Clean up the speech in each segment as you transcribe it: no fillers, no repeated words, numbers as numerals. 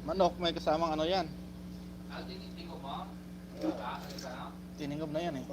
Manok, may kasamang ano yan. Tinignan mo? Tiningog na yan eh.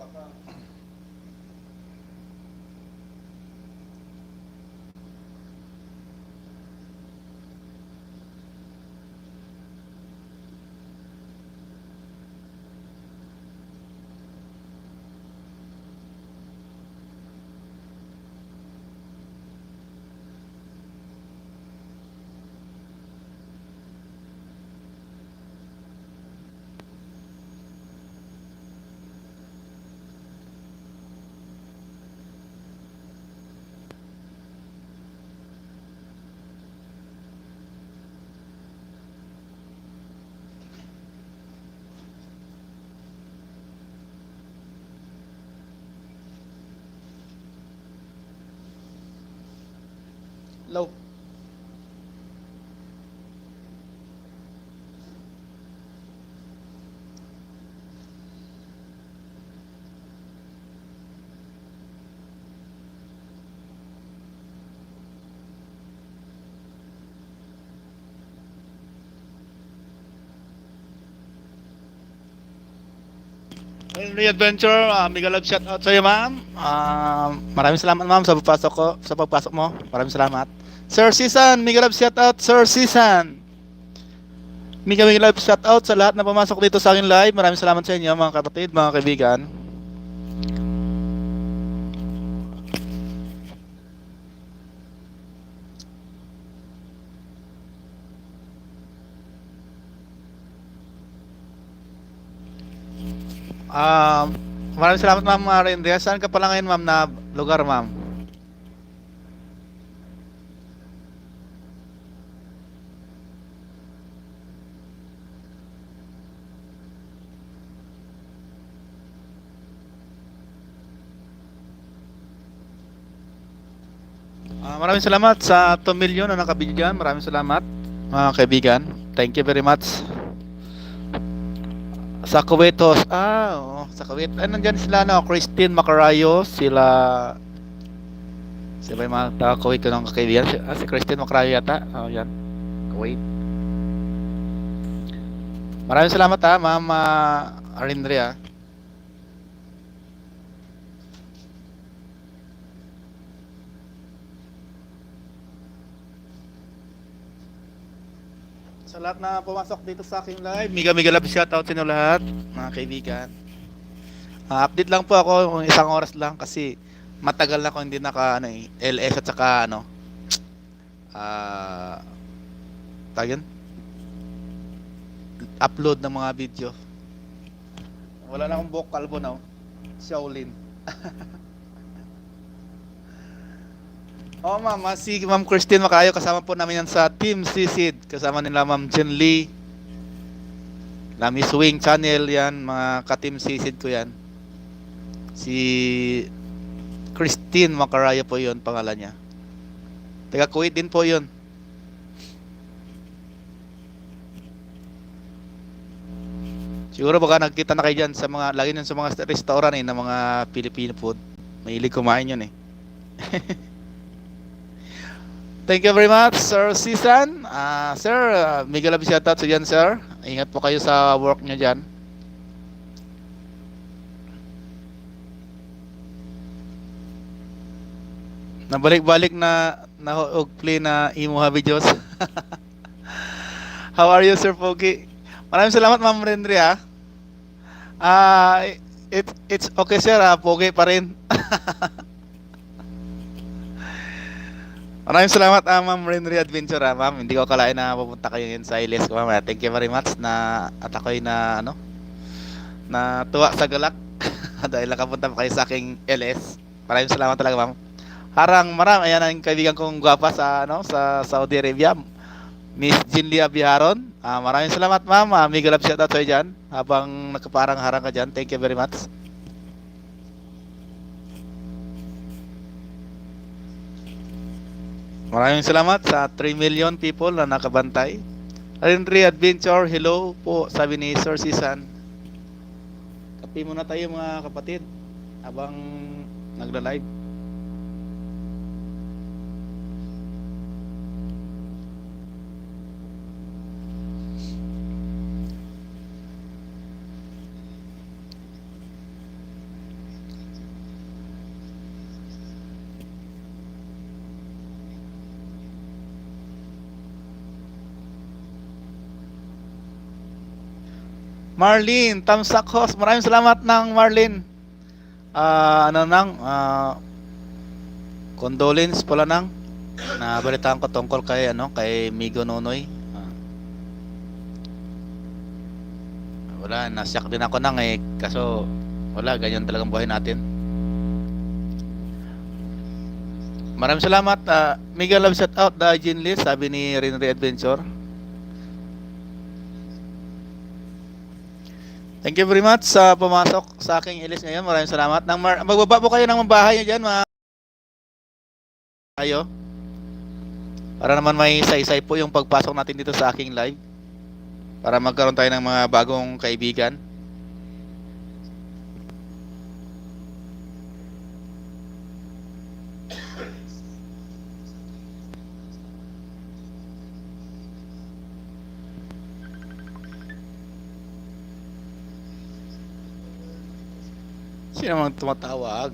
Low. Henry Adventure, mega love shout out sa iyo, ma'am. Maraming salamat, ma'am, sa pagpasok mo. Maraming salamat. Sir Sisan, mega love shout out, Sir Sisan. Mega love shout out sa lahat na pumasok dito sa akin live. Maraming salamat sa inyo, mga kapatid, mga kaibigan. Um, Maraming salamat, ma'am Rendria. Saan ka pala ngayon, ma'am, na lugar, ma'am? Maraming salamat sa 2 million na nakabigyan. Maraming salamat, mga kaibigan. Thank you very much. Sa Kuwait, oo, sa Kuwait. Ay, nandyan sila, no? Christine Macarayo, sila yung mga taga Kuwait ko ng kaibigan. Si Christine Macarayo yata. Oh, yan. Kuwait. Maraming salamat, ha, ma'am Arindria. Sa lahat na pumasok dito sa aking live, mega love shoutout sa inyo lahat, mga kaibigan. Update lang po ako, isang oras lang kasi matagal na ako hindi LS at saka tawag yun? Upload ng mga video. Wala na akong buhok kalbo na. Shaolin. Oh, ma'am, si Ma'am Christine Macayo, kasama po namin yan sa Team Sisid. Kasama nila Ma'am Jen Lee, Lami Swing Channel, yan, mga ka-Team Sisid ko yan. Si Christine Macayo po yun, pangalan niya. Taga Kuwait din po yun. Siguro baka nagkita na kayo dyan sa mga, lagi nun sa mga restaurant na mga Filipino food. Mahilig kumain yun eh. Thank you very much, Sir Sisan. Sir, mega love shoutout sa dyan, sir. Ingat po kayo sa work nyo dyan. Nabalik-balik na play na imo videos. How are you, Sir Pogi? Maraming salamat, Ma'am Rendry, ha. It's okay, sir, ha. Pogi pa rin. Maraming salamat, Ma'am Renry Adventure, ma'am. Hindi ko akalain na pupunta kayo ngayon sa ILS ko, ma'am. Thank you very much at ako'y na tuwa sa galak dahil nakapunta pa kayo sa aking LS. Maraming salamat talaga, ma'am. Ayan ang kaibigan kong gwapa sa Saudi Arabia, Miss Jinlia Biharon. Maraming salamat, ma'am. Mega love shoutout sa'yo dyan habang nagkaparang-harang ka dyan. Thank you very much. Maraming salamat sa 3 million people na nakabantay. Henry Adventure, hello po, sabi ni Sir Sisan. Kape muna tayo, mga kapatid, habang nagla-live. Marlene, Tamsak Host. Maraming salamat ng Marlene. Condolence pala nang nabalitaan ko tungkol kay Migo Nonoy. Wala, nasyak din ako nang kaso wala, ganyan talagang buhay natin. Maraming salamat. Mega love shout out the Jean Lee, sabi ni Rinry Adventure. Thank you very much sa pumasok sa aking ilis ngayon. Maraming salamat. Magbaba po kayo ng bahay niyo dyan, mga kayo. Para naman may saysay po yung pagpasok natin dito sa aking live. Para magkaroon tayo ng mga bagong kaibigan. Sino namang tumatawag?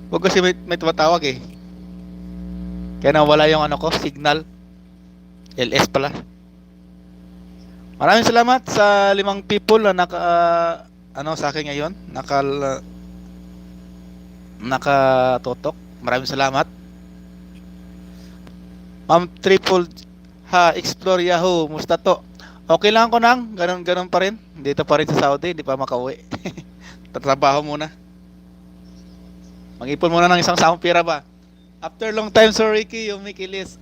Huwag kasi may tumatawag eh. Kaya nawala yung signal. LS pala. Maraming salamat sa 5 people na sa akin ngayon. Nakatotok. Maraming salamat. Ma'am Triple Explore Yahoo, musta to? Okay lang ko nang, ganun pa rin. Dito pa rin sa Saudi, hindi pa makauwi. Tatrabaho muna. Mag-ipon muna ng isang saong pira ba? After long time, Sir Ricky, you make LS.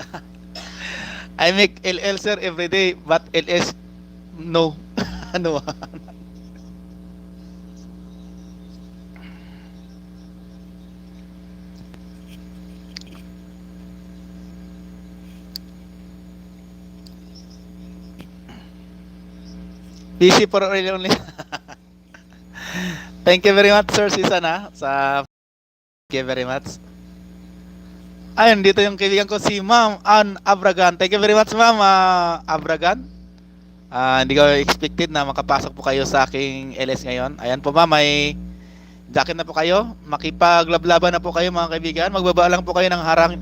I make LL, sir, every day, but LS, no. Ano? Busy for really only. Thank you very much, Sir Sisan, thank you very much. Ayun, dito yung kaibigan ko, si Ma'am Ann Abragan. Thank you very much, Ma'am Abragan. Hindi ko expected na makapasok po kayo sa aking LS ngayon. Ayan po, Ma'am, may jacket na po kayo. Makipaglablaban na po kayo, mga kaibigan. Magbaba lang po kayo ng harang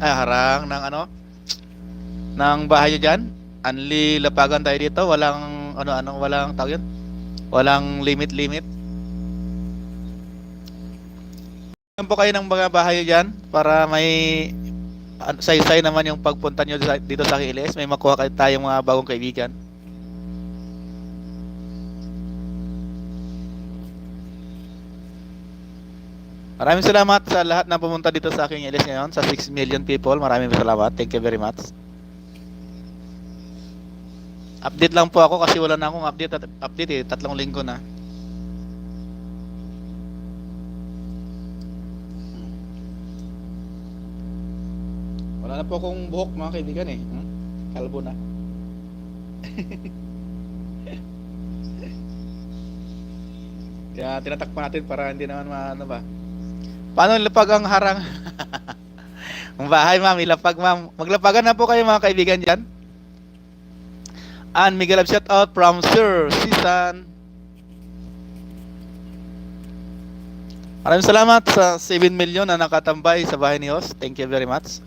ng bahay nyo dyan. Anli lapagan tayo dito. Walang walang tawag yun. Walang limit. Po kayo ng mga bahay dyan para may saysay naman yung pagpunta nyo dito sa aking LS. May makuha tayong mga bagong kaibigan. Maraming salamat sa lahat na pumunta dito sa aking LS ngayon, sa 6 million people. Maraming salamat. Thank you very much. Update lang po ako kasi wala na akong update 3 linggo na. Wala na po akong buhok, mga kaibigan Kalbo na. Kaya tinatakpan natin para hindi naman ba. Paano ilapag ang harang? Ang bahay, ma'am, ilapag, ma'am. Maglapagan na po kayo, mga kaibigan dyan. And Miguel, shout out from Sir Sisan. Maraming salamat sa 7 million na nakatambay sa bahay ni Host. Thank you very much.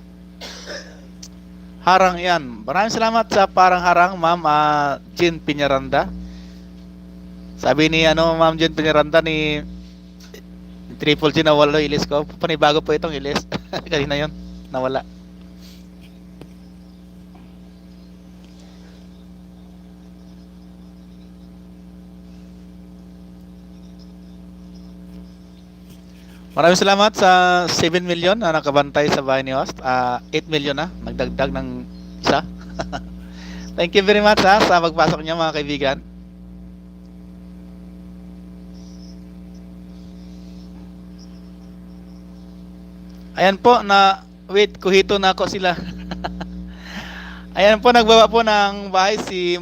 Harang yan. Maraming salamat sa parang harang, Ma'am Jean Piñaranda. Sabi ni Ma'am Jean Piñaranda ni Triple G na wala ilis ko. Panibago po itong ilis. Kanina yon nawala. Maraming salamat sa 7 million na nakabantay sa bahay ni Host. 8 million na. Nagdagdag ng isa. Thank you very much sa pagpasok niyo, mga kaibigan. Ayan po wait, kuhito na ako sila. Ayan po, nagbaba po ng bahay si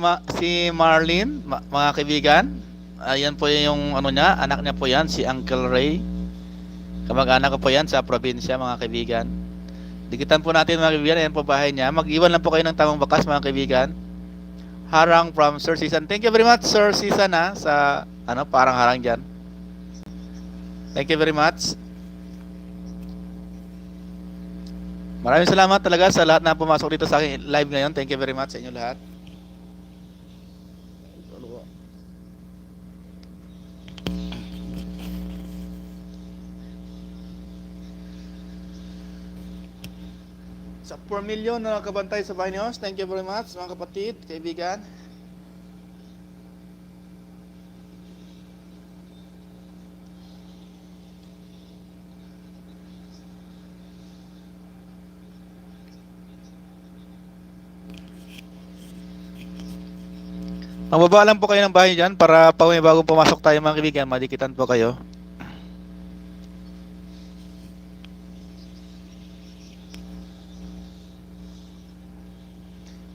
Marlene, mga kaibigan. Ayan po yung niya, anak niya po yan, si Uncle Ray. Kamag-anak ko po yan sa probinsya, mga kaibigan. Dikitan po natin, mga kaibigan. Ayan po bahay niya. Mag-iwan lang po kayo ng tamang bakas, mga kaibigan. Harang from Sir Sisan. Thank you very much, Sir Sisan, sa parang harang dyan. Thank you very much. Maraming salamat talaga sa lahat na pumasok dito sa aking live ngayon. Thank you very much sa inyo lahat. Sa 4 million na nakabantay sa bahay niyo, thank you very much mga kapatid, kaibigan. Magbaba lang po kayo ng bahay dyan para pag may bagong pumasok tayo mga kaibigan, madikitan po kayo.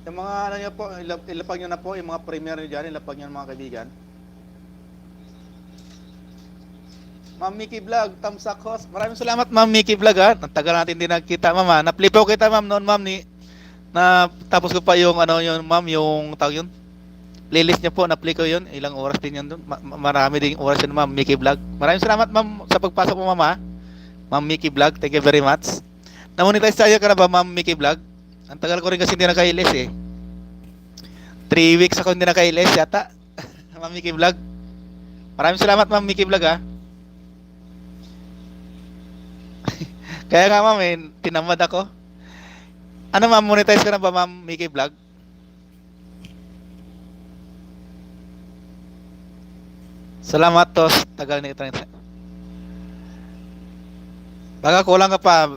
Yung mga ano nyo po, ilapag nyo na po, yung mga premier nyo dyan, ilapag nyo mga kaibigan. Ma'am Mickey Vlog, thumbs up host. Maraming salamat Ma'am Mickey Vlog ha. Nagtagal natin din nakita ma'am ha. Naplipo kita ma'am noon ma'am na tapos ko pa yung ano yun ma'am, yung tawag yun. Playlist niya po, na-play ko yun. Ilang oras din yun doon. Marami ding oras yun ma'am Mickey Vlog. Maraming salamat ma'am sa pagpasok mo ma'am ha. Ma'am Mickey Vlog, thank you very much. Na-monetize tayo ka na ba ma'am Mickey Vlog? Ang tagal ko rin kasi hindi nakailis eh. 3 weeks ako hindi nakailis yata. Ma'am Mickey Vlog. Maraming salamat ma'am Mickey Vlog ha. Kaya nga ma'am eh, tinamad ako. Ano ma'am, monetize ka na ba ma'am Mickey Vlog? Salamat tos, tagal na ito. Baka kulang ka pa,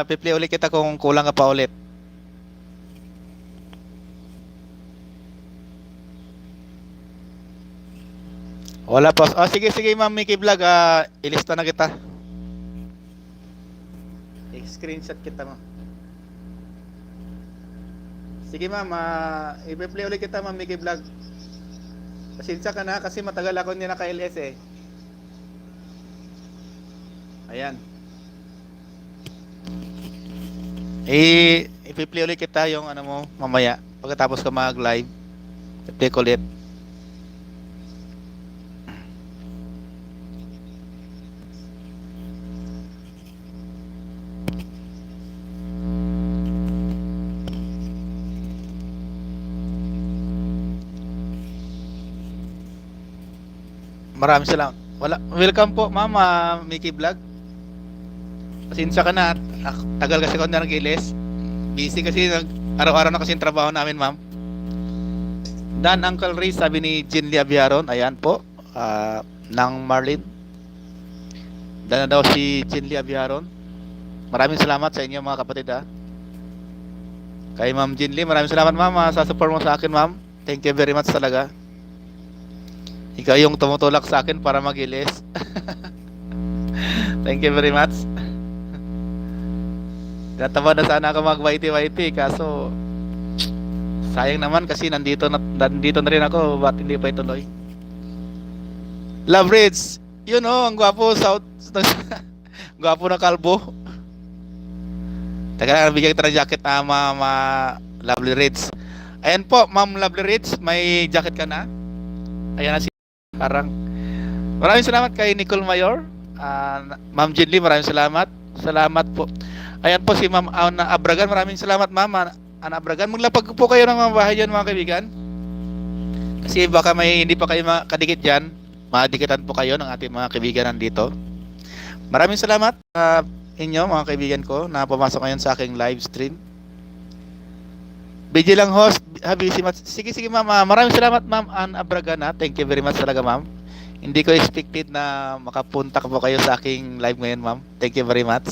pipli ulit kita kung kulang ka pa ulit. Wala po. Oh, sige ma'am Mickey Vlog, ilista na kita. I-screenshot kita ma'am. Sige ma'am, i-play ulit kita ma'am Mickey Vlog. Pasensya ka na kasi matagal ako hindi naka-LS eh. Ayan. I-play ulit kita yung ano mo mamaya pagkatapos ka mag-live. I-play ko ulit. Maraming salamat. Welcome po, Mama Mickey Vlog. Pasensya ka na. Tagal kasi ako na nag-ilis. Busy kasi araw-araw na kasi yung trabaho namin, ma'am. Dan Uncle Ray, sabi ni Jinly Abiaron. Ayan po. Nang Marlin. Dan na daw si Jinly Abiaron. Maraming salamat sa inyo mga kapatid ha. Kay Ma'am Jinly, maraming salamat ma'am sa support mo sa akin, ma'am. Thank you very much talaga. Ikaw yung tumutulak sa akin para mag-ilis. Thank you very much. Tinatawad na sana ako mag-YT-YT kaso sayang naman kasi nandito na rin ako. Ba't hindi pa ituloy? Love Ridge. Yun ang gwapo. Gwapo na kalbo. Taga bigyan kita ng jacket na Lovely Ridge. Ayan po, Ma'am Lovely Ridge. May jacket ka na. Ayan na si Karang. Maraming salamat kay Nicole Mayor. Ma'am Jinly, maraming salamat. Salamat po. Ayan po si Ma'am Ana Abragan. Maraming salamat Ma'am Ana Abragan. Maglapag po kayo ng mga bahay dyan mga kaibigan. Kasi baka may hindi pa kayo kadikit dyan. Madikitan po kayo ng ating mga kaibigan nandito. Maraming salamat inyo mga kaibigan ko na pumasok ngayon sa aking live stream. BJ lang host, busy much. Sige ma'am. Maraming salamat ma'am Ana Abragan. Thank you very much talaga ma'am. Hindi ko expected na makapunta po kayo sa aking live ngayon ma'am. Thank you very much.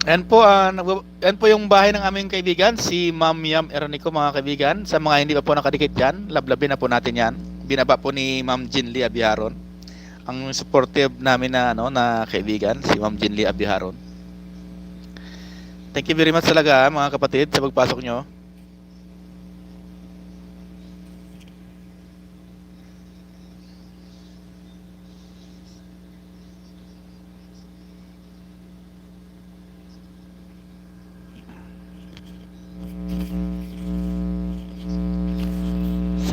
Yan po yung bahay ng aming kaibigan, si Ma'am Yam Eronico mga kaibigan. Sa mga hindi pa po nakadikit dyan, lablabin na po natin yan. Binaba po ni Ma'am Jinly Abiharon. Ang supportive namin na kaibigan, si Ma'am Jinly Abiharon. Thank you very much talaga mga kapatid sa pagpasok nyo.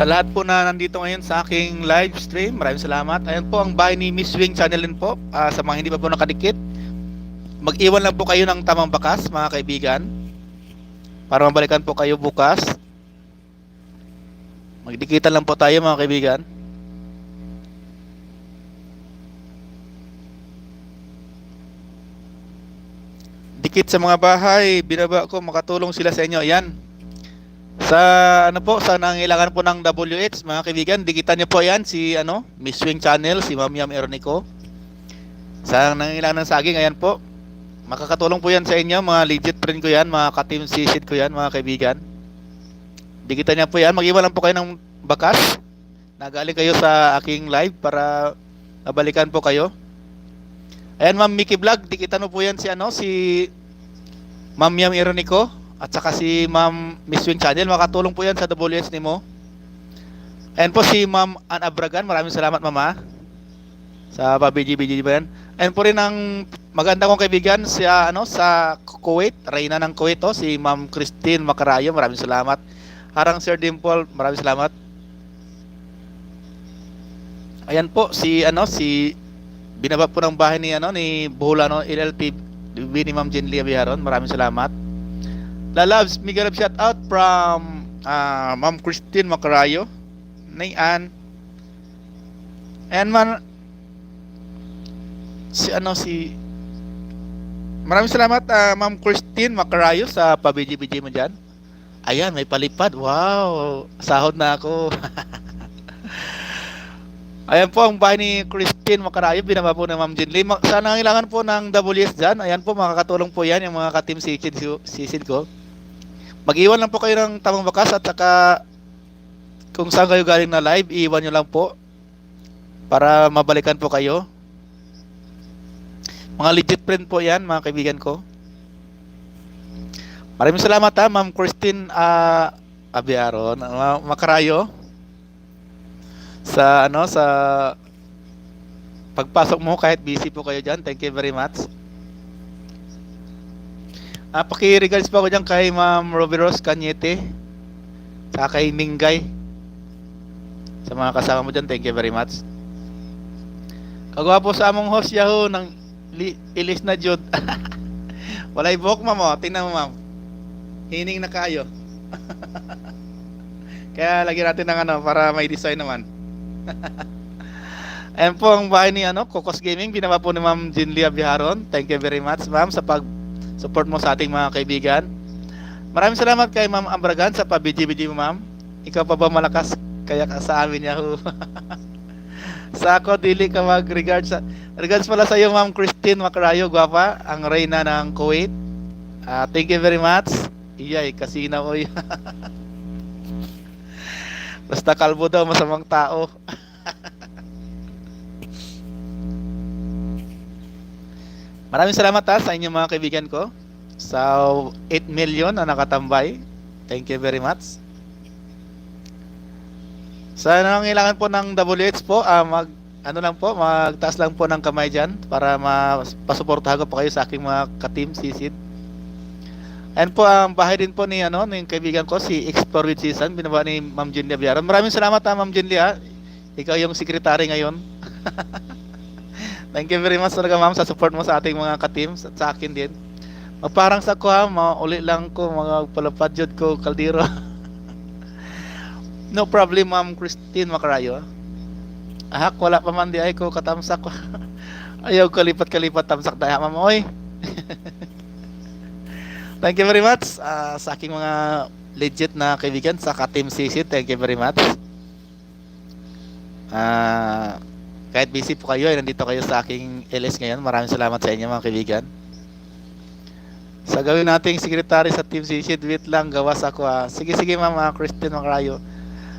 Sa lahat po na nandito ngayon sa aking live stream, maraming salamat. Ayan po ang bahay ni Miss Wing Channel din po. Sa mga hindi pa po nakadikit, mag-iwan lang po kayo ng tamang bakas, mga kaibigan, para mabalikan po kayo bukas. Magdikitan lang po tayo, mga kaibigan. Dikit sa mga bahay, binaba ko, makatulong sila sa inyo. Ayan. Sa ano po, sa nangailangan po ng WH, mga kaibigan, dikitan niyo po 'yan si Miss Swing Channel, si Ma'am Yam Eronico. Sa nangailangan ng saging, ayan po. Makakatulong po 'yan sa inyo, mga legit friend ko 'yan, mga ka-team sisid ko 'yan, mga kaibigan. Dikitan niyo po 'yan, mag-iwan lang po kayo ng bakas. Nagaling kayo sa aking live para nabalikan po kayo. Ayan, Ma'am Mickey Vlog, dikitan mo po 'yan si Ma'am Yam Eronico. At saka si Ma'am Miss Wing Channel, makatulong po yan sa WS ni mo. Ayan po si Ma'am Ann Abragan, maraming salamat Mama. Sa BGBG ba yan? Ayan po rin ang maganda kong kaibigan sa Kuwait, Reyna ng Kuwait, si Ma'am Christine Macarayo, maraming salamat. Harang Sir Dimple, maraming salamat. Ayan po si binaba po ng bahay ni Buholano LLP ni Ma'am Jenly Abiharon, maraming salamat. Lalabs, mega love shout out from Ma'am Christine Macarayo, Nayan. And man maraming salamat Ma'am Christine Macarayo sa pa-BGBG mo dyan. Ayan, may palipad. Wow, sahod na ako. Ayan po ang bahay ni Christine Macarayo, binaba po ng Ma'am Jenly. Sa nangailangan po ng WS dyan, ayan po, makakatulong po yan yung mga ka-team sisid ko. Mag-iwan lang po kayo ng tamang bakas at saka kung saan kayo galing na live, iiwan nyo lang po para mabalikan po kayo. Mga legit friend po yan, mga kaibigan ko. Maraming salamat Ma'am Christine Abiaron, Macarayo, sa pagpasok mo kahit busy po kayo dyan. Thank you very much. Paki-regards pa ako dyan kay Ma'am Roberos Cañete, sa kay Mingay, sa mga kasama mo dyan. Thank you very much. Kagawa po sa among host Yahoo ng ilis na Jud. Walay buhok Ma'am, tingnan mo Ma'am, hining na kayo. Kaya lagyan natin ng para may design naman. Ayan po ang bahay ni Kokos Gaming, binaba po ni Ma'am Jenly Abiharon. Thank you very much Ma'am sa pag-support mo sa ating mga kaibigan. Maraming salamat kay Ma'am Abragan sa pa-BGBG mo Ma'am. Ikaw pa ba malakas kaya ka sa amin Yahoo? Sa ako dili ka mag-regards. Regards pala sa iyo Ma'am Christine Macarayo, gwapa, ang Reyna ng Kuwait. Thank you very much. Iyay, kasina ko. Basta kalbo daw, masamang tao. Maraming salamat sa inyong mga kaibigan ko sa 8 million na nakatambay. Thank you very much. Sa nangailangan po ng WH po, magtaas lang po ng kamay dyan para mapasuportahan ko po kayo sa aking mga ka-team sisid. Ayan po ang bahay din po ni ng kaibigan ko, si Explore with Season, binaba ni Ma'am Jenly Abiaron. Maraming salamat Ma'am Jenly Ikaw yung secretary ngayon. Thank you very much talaga Ma'am sa support mo sa ating mga ka-team, sa akin din. Parang sa ko mauli lang ko, mga palapad jud ko, kaldero. No problem Ma'am Christine Macarayo. Wala pa man di ay ko katamsak ko. Ayaw kalipat-kalipat tamsak daya Ma'am oy. Thank you very much sa aking mga legit na kaibigan sa ka-team sisid. Thank you very much. Kahit busy po kayo, nandito kayo sa aking LS ngayon. Maraming salamat sa inyo mga kaibigan. Sa gawin nating secretary sa Team Sisid, wait lang, gawas ako. Sige Ma'am Christine Macarayo.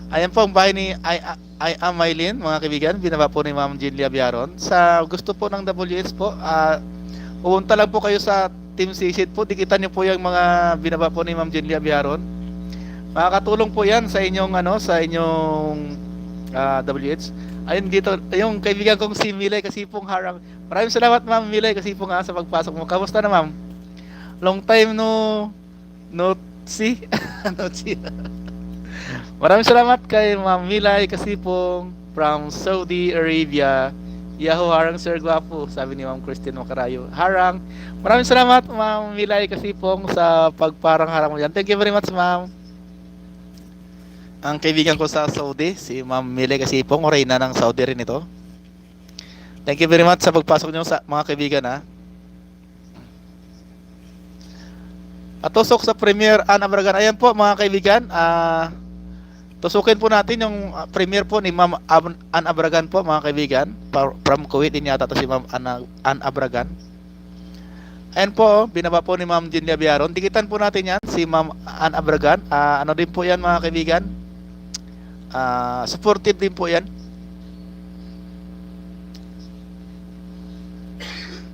Ayan po ang bahay ni I am Mylene, mga kaibigan. Binaba po ni Ma'am Jenly Abiaron. Sa gusto po ng WS po, pumunta lang po kayo sa Team Sisid po. Dikitan niyo po yung mga binaba po ni Ma'am Jenly Abiaron. Makakatulong po yan sa inyong WH. Ayun dito, yung kaibigan kong si Milay Kasipong Harang. Maraming salamat Ma'am Milay Kasipong sa pagpasok mo. Kamusta na Ma'am? Long time no see. No see. Maraming salamat kay Ma'am Milay Kasipong from Saudi Arabia. Yahoo harang Sir Guapo, sabi ni Ma'am Christine Macarayo. Harang. Maraming salamat Ma'am Milay Kasipong sa pagparang harang mo yan. Thank you very much, Ma'am. Ang kaibigan ko sa Saudi, si Ma'am Milay Kasipong, reyna ng Saudi rin ito. Thank you very much sa pagpasok niyo sa mga kaibigan, ha. At tusok sa Premier Ann Abragan. Ayan po mga kaibigan, tusukin po natin yung premiere po ni Ma'am Ann Abragan po mga kaibigan. From Kuwait din yata to si Ma'am Ann Abragan. Ayan po, binaba po ni Ma'am Jinlia Biaron. Dikitan po natin yan, si Ma'am Ann Abragan. Ano din po yan mga kaibigan? Supportive din po yan.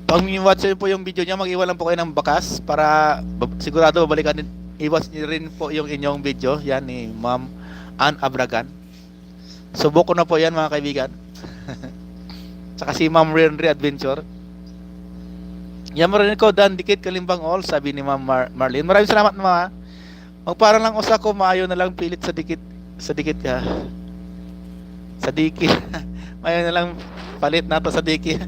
Pag watch po yung video niya, mag-iwan lang po kayo ng bakas para sigurado babalikan din. I-watch niyo rin po yung inyong video. Yan ni Ma'am Ann Abragan. Subok ko na po yan mga kaibigan. Tsaka si Ma'am Renry Adventure. Yan mo rin ko, Dan Dikit Kalimbang All, sabi ni Ma'am Marlene. Maraming salamat mga. Magparang lang usa ko, maayo na lang pilit sa dikit. Sa dikit ka. Sa dikit. Maayo na lang palit na to sa dikit.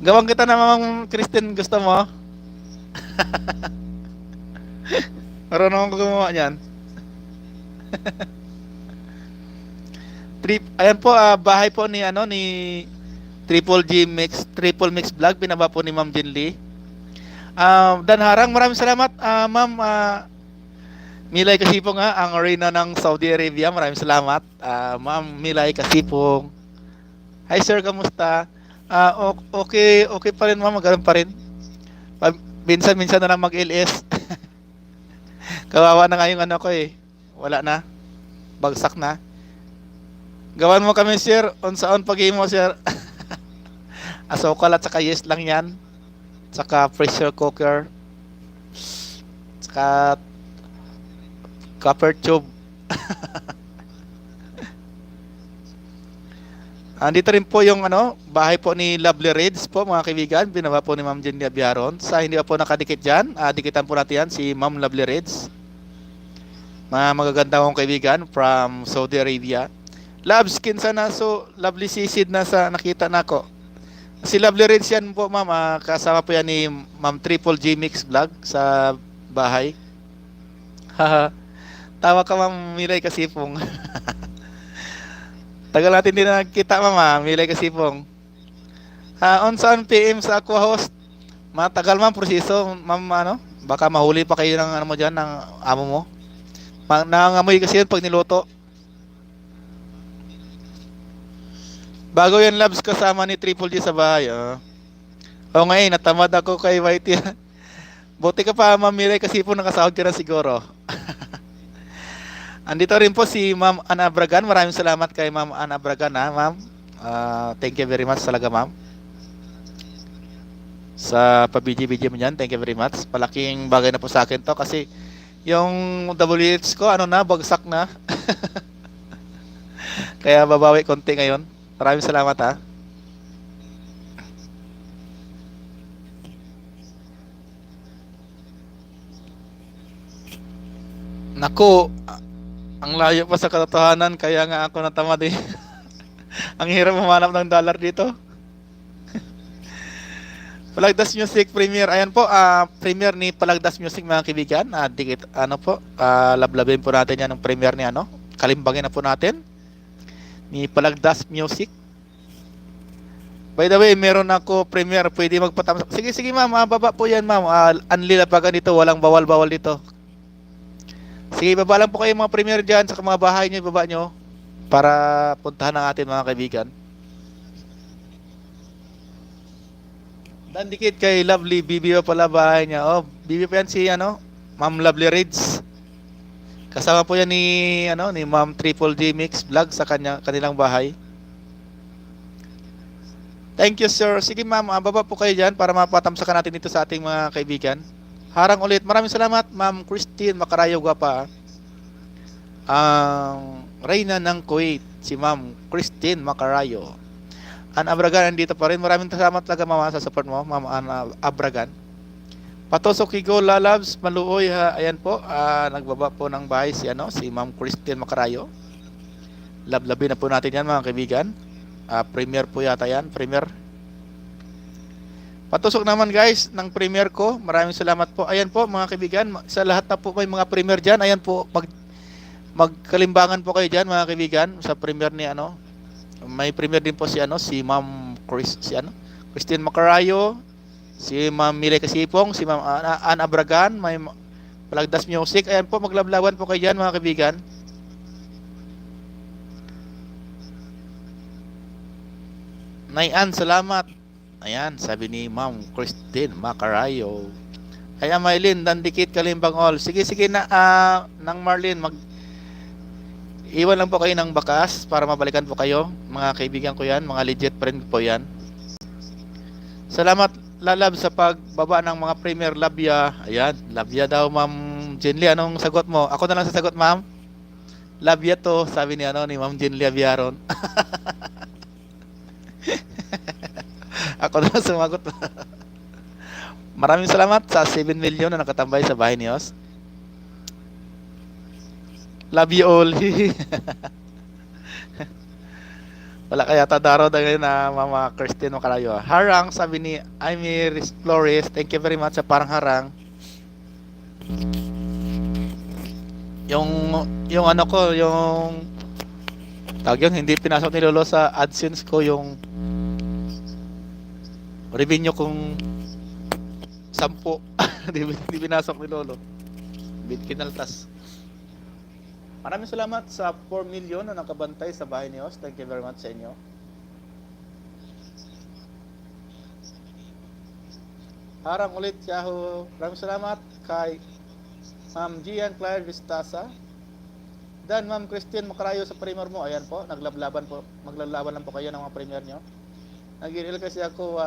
Gawang kita na Ma'am Christine, gusto mo? Marunong ko gumawa niyan. Ayan po, bahay po ni Triple Mix Vlog, binaba po ni Ma'am Jinli. Dan Harang, maraming salamat Ma'am Milay Kasipong, ang arena ng Saudi Arabia. Maraming salamat Ma'am Milay Kasipong. Hi sir, kamusta? Okay pa rin ma'am, maganda pa rin. Minsan na lang mag-LS. Kawawa na nga yung ano ko eh. Wala na. Bagsak na. Gawan mo kami sir, on pag mo sir. Asokal at saka yes lang yan. Saka pressure cooker. Saka copper tube. Andito rin po yung bahay po ni Lovely Reds po mga kaibigan. Binaba po ni Ma'am Jenny Abiaron. Sa hindi pa po nakadikit dyan, dikitan po natin yan si Ma'am Lovely Reds. Mga magaganda kong kaibigan from Saudi Arabia. Love skin sana, so lovely sisid na sa nakita nako. Si Lovely Reds yan po ma'am, kasama po yan ni Ma'am Triple G Mix Vlog sa bahay. Tawa ka Ma'am Milay Kasipong. Tagal natin din nakita mama, Milay Kasipong. On saan PM sa Aqua Host? Matagal ma'am proseso, ma'am baka mahuli pa kayo ng mo diyan ng amo mo. Nangangamoy kasi yun pag niluto. Bago yan labs kasama ni Triple G sa bahay. Oo nga natamad ako kay Whitey. Buti ka pa Ma'am Milay Kasipong, nakasahod ka na siguro. Andito rin po si Ma'am Ann Abragan. Maraming salamat kay Ma'am Ann Abragan ma'am. Thank you very much talaga ma'am. Sa pabidyo-bidyo mo yan, thank you very much. Palaking bagay na po sa akin to kasi yung WH ko bagsak na. Kaya babawi konti ngayon. Maraming salamat ha. Naku, ang layo pa sa katotohanan, kaya nga ako natamad eh. Ang hirap humanap ng dollar dito. Palagdas Music Premiere. Ayan po, premiere ni Palagdas Music mga kaibigan. Lablabin po natin yan ng premiere ni Kalimbangin na po natin. Ni Palagdas Music. By the way, meron ako premiere, pwede magpatam. Sige ma'am, baba po yan ma'am. Anlilapagan dito, walang bawal-bawal dito. Sige, baba lang po kayo mga premiere dyan sa mga bahay nyo, baba nyo para puntahan ang atin mga kaibigan. Dan dikit kay Lovely Bibi pa pala bahay niya. Bibi pa yan si Ma'am Lovely Reds. Kasama po yan ni Ma'am Triple G Mix Vlog sa kanilang bahay. Thank you sir. Sige ma'am, baba po kayo dyan para mapatamsakan natin dito sa ating mga kaibigan. Harang ulit. Maraming salamat, Ma'am Christine Macarayo Guapa. Ang reyna ng Kuwait, si Ma'am Christine Macarayo. Ann Abragan, andito pa rin. Maraming salamat talaga, Mama, sa support mo, Ma'am Ann Abragan. Patusok Higo Lalabs, Maluoy ha. Ayan po, nagbaba po ng bahay si si Ma'am Christine Macarayo. Lablabin na po natin yan mga kaibigan. Premier po yata yan, premier. Patusok naman guys ng premier ko. Maraming salamat po. Ayan po mga kaibigan, sa lahat na po may mga premier diyan. Ayan po, magkalimbangan po kayo diyan mga kaibigan sa premier ni May premier din po si Ma'am Christine Macarayo, si Ma'am Milay Kasipong, si Ma'am Ann Abragan, may Palagdas Music. Ayan po, maglablaban po kayo diyan mga kaibigan. Nayan, salamat. Ayan, sabi ni Ma'am Christine Macarayo. Ayan, Maylin, dandikit kalimbang all. Sige na, nang Marlin, iwan lang po kayo ng bakas para mabalikan po kayo. Mga kaibigan ko yan, mga legit friend po yan. Salamat, Lalab, sa pagbaba ng mga premier labya. Ayan, labya daw, Ma'am Jinli. Anong sagot mo? Ako na lang sasagot, Ma'am. Labya to, sabi ni Ma'am Jinli Abiaron. Ako na sumagot. Maraming salamat sa 7 million na nakatambay sa bahay ni Os. Love you all. Wala kaya tadaro dahil na Mama Christine Macarayo. Harang, sabi ni Amy Flores. Thank you very much sa parang harang. Yung tawag yun, hindi pinasok ni Lolo sa AdSense ko yung revenue kung 10. Hindi pinasok ni Lolo. Kinaltas. Maraming salamat sa 4 million na nakabantay sa bahay ni Os. Thank you very much sa inyo. Harang ulit, Yahoo. Maraming salamat kay Ma'am Gian Claire Vistasa. Dan, Ma'am Christine Macarayo sa premier mo. Ayan po, maglalaban lang po kayo ng mga premier nyo. Nag-il kasi ako,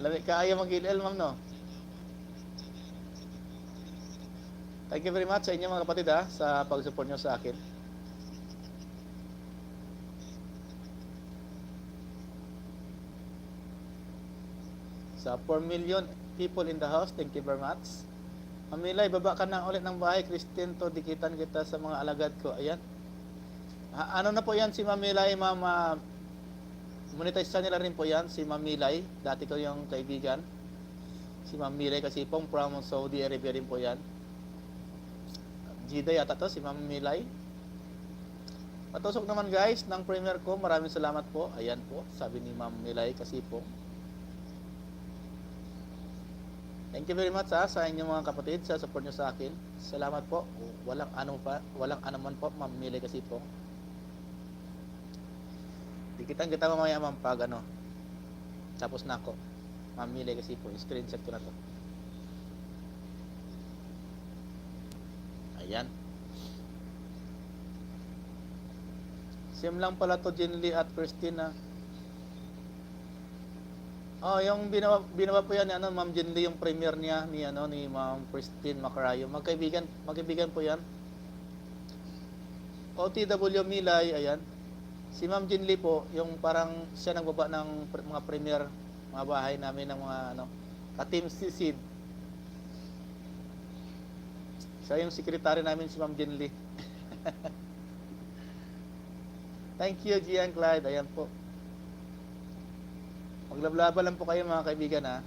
Lami ka ayaw mag-il, Ma'am, no? Thank you very much sa inyo mga kapatid sa pag-support nyo sa akin. Sa 4 million people in the house, thank you very much. Mamilay, baba ka na ulit ng bahay, Christine, to dikitan kita sa mga alagad ko. Ayan. Ano na po yan si Mamilay, Ma'am? Monetize nila rin po yan, si Mamilay. Dati ko yung kaibigan. Si Mamilay Kasipong from Saudi Arabia rin po yan. Jida yata to, si Mamilay. Patusok naman guys ng premier ko. Maraming salamat po. Ayan po, sabi ni Mamilay Kasipong. Thank you very much sa inyong mga kapatid sa support nyo sa akin. Salamat po. Walang anuman po, Mamilay Kasipong. Dikitan kita mamaya, Ma'am, pag tapos na ako. Mamili kasi po, screenshot ko na to. Ayan. Same lang pala to, Jinli at Christina. Oh, yung binawa po yan ni Ma'am Jinli, yung premier niya ni Ma'am Christine Macarayo. Magkaibigan po yan. OTW Milay, ayan. Si Ma'am Jinli po, yung parang siya nagbaba ng mga premier, mga bahay namin ng mga ka-team Sisid. Siya yung sekretary namin, si Ma'am Jinli. Thank you, Gian Clyde. Ayan po. Maglablaba lang po kayo mga kaibigan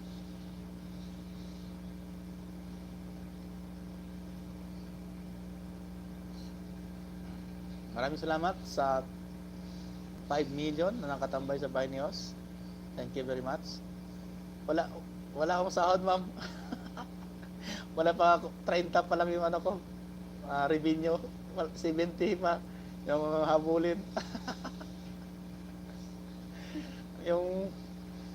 Maraming salamat sa 5 million na nakatambay sa bahay ni Os. Thank you very much. Wala akong sahod, Ma'am. Wala pa ako, 30 pa lang yung revenue. 70 pa yung habulin.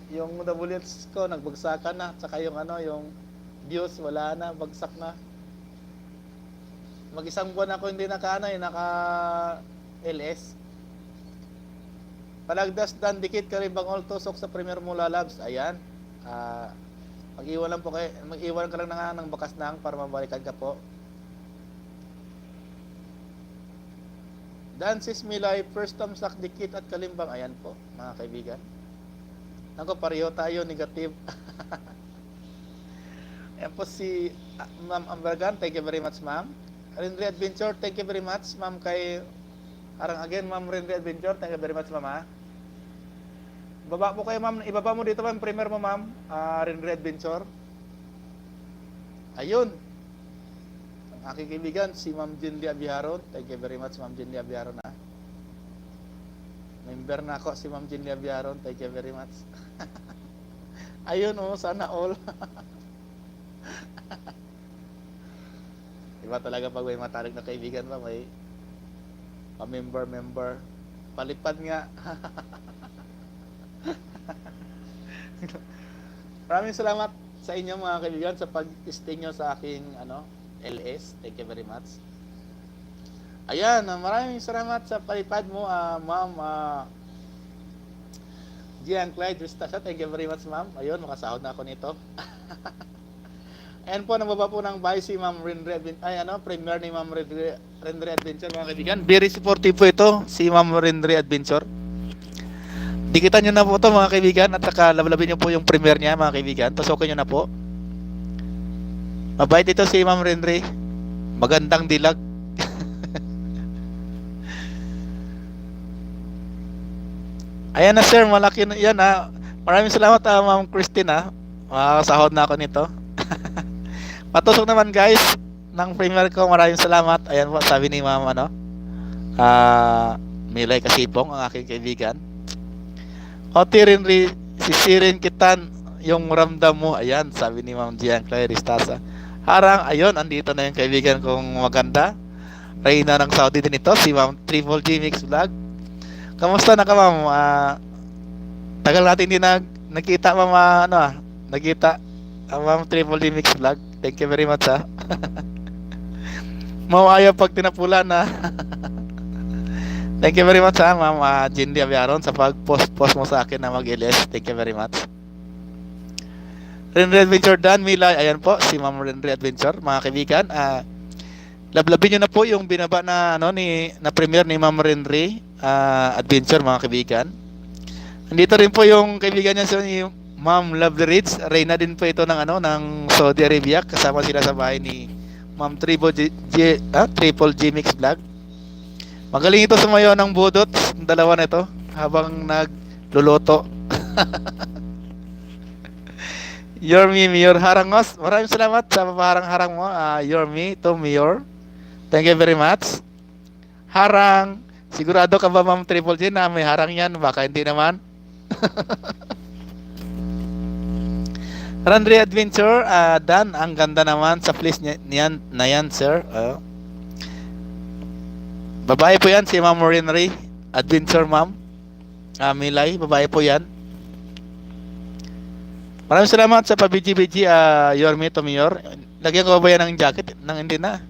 yung double-hits ko nagbagsakan na, tsaka yung views wala na, bagsak na. Mag-isang buwan ako hindi naka LS. Palagdas dan dikit ka rin bang all tusok sa premier mo Lalabs. Ayan. Mag-iwan ka lang ng bakas nang para mabalikan ka po. Dances Milay, first time sak dikit at kalimbang. Ayan po, mga kaibigan. Nako, pareho tayo, negative. Ayan po si Ma'am Ambergan, thank you very much, ma'am. Rendry Adventure, thank you very much, ma'am. Kay Harang again, ma'am Rendry Adventure, thank you very much, ma'am. Baba po kayo, ma'am. Ibaba mo dito, ma'am. Premier mo, ma'am. Rendry Adventure. Ayun. Ang aking kaibigan, si Ma'am Jindy Abiharon. Thank you very much, Ma'am Jindy Abiharon. Member na ako, si Ma'am Jindy Abiharon. Thank you very much. Ayun, sana all. Iba talaga pag may matalag na kaibigan pa, may pa-member. Palipad nga. Maraming salamat sa inyo mga kaibigan sa pag-stay nyo sa aking LS. Thank you very much. Ayan, maraming salamat sa palipad mo, ma'am Gian Clyde Ristasha. Thank you very much, ma'am. Ayun, makasahod na ako nito. Ayan po, nababa po ng bahay si Ma'am Rendry Adventure. Premier ni Ma'am Rendry Adventure, mga kaibigan. Very supportive po ito, si Ma'am Rendry Adventure. Dikitan nyo na po ito, mga kaibigan, at saka lablabin nyo po yung premier niya, mga kaibigan. Tusokin nyo na po. Mabait ito si Ma'am Rendry. Magandang dilag. Ayan na, sir, malaki na yan, ha. Maraming salamat, Ma'am Christine, ha. Makakasahod na ako nito. Patusok naman, guys, ng premier ko. Maraming salamat. Ayan po, sabi ni Ma'am Milay Kasipong, ang aking kaibigan. Oti Rendry, sisirin kitan yung ramdam mo. Ayan, sabi ni Ma'am Gian Clyde Ristasha. Harang, ayun, andito na yung kaibigan kong maganda. Reyna ng Saudi din ito, si Ma'am Triple G Mix Vlog. Kamusta na ka, Ma'am? Tagal natin hindi nakita, Ma'am, nakita, Ma'am Triple G Mix Vlog. Thank you very much, ha. Mawaya pag tinapulan, ha. Thank you very much, ha, Ma'am Jindy Abiharon, sa pag-post mo sa akin na mag-LS. Thank you very much. Rendry Adventure Dan Milay, ayan po, si Ma'am Rendry Adventure, mga kaibigan. Lablabin nyo na po yung binaba na na premiere ni Ma'am Rendry Adventure, mga kaibigan. Andito rin po yung kaibigan niya si Ma'am Lovely Reeds. Reyna din po ito ng Saudi Arabia. Kasama sila sa bahay ni Ma'am Triple G Mix Vlog. Magaling ito sumayo ng budot, dalawa na ito, habang nagluluto. Yormi Mayor Harangos, maraming salamat sa paparang-harang mo, Yormi to Mayor. Thank you very much. Harang, sigurado ka ba, Ma'am Triple G, na may harang yan? Baka hindi naman. Rendry Adventure, Dan, ang ganda naman sa fleece niyan na yan, sir. Babae po yan, si Ma'am Rendry Adventure, Ma'am Milay, babae po yan. Maraming salamat sa pa-BG-BG, Yorme Tomiyor. Lagyan ko ba yan ng jacket? Nang hindi na.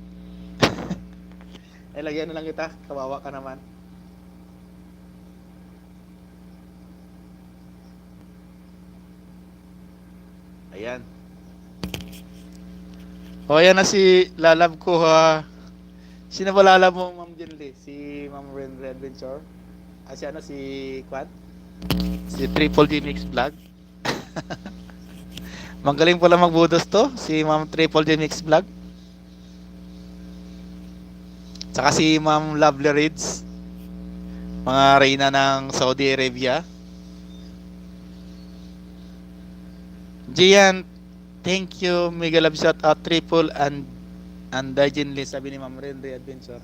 Ay, lagyan na lang kita. Kawawa ka naman. Ayan. O, ayan na si lalab ko, ha. Sino ba lalab mo, Ma'am Jinly? Si Ma'am Rendry Adventure? Si Quad? Si Triple G Mix Vlog? Magaling pala magbudos to, si Ma'am Triple G Mix Vlog. Saka si Ma'am Lovely Reeds, mga reyna ng Saudi Arabia. Gian, thank you. Mega love shout out Triple and Dajinly, sabi ni Ma'am Rendry Adventure.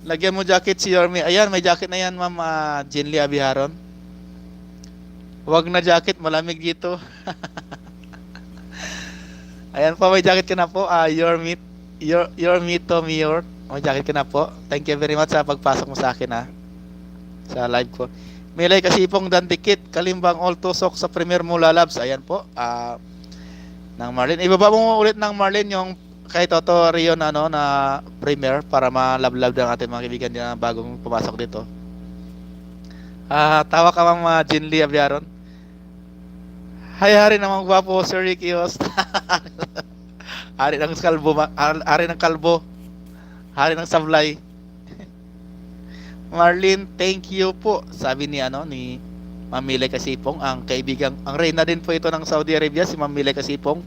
Lagyan mo jacket si Yorme. Ayan, may jacket na yan, Ma'am Jinly Abiharon. Huwag na jacket, malamig dito. Ayan po, may jacket ka na po. Yorme to Mayor. May jacket ka na po. Thank you very much sa pagpasok mo sa akin, ha, sa live ko. Milay Kasipong Dan Dikit, Kalimbang all tusok sa premier mo lalabs. Ayan po, ng Marlin. Ibaba mo ulit ng Marlin yung kay Toto Rio na premier para malablab ng ating mga kaibigan na bagong pumasok dito. Tawa ka, Ma'am Jinly Abiharon. Hari naman gwapo, Sir Ricky Host. Hari ng kalbo, hari ng sablay. Marlin, thank you po, sabi ni Ma'am Milay Kasipong, ang kaibigang, ang reyna din po ito ng Saudi Arabia, si Ma'am Milay Kasipong.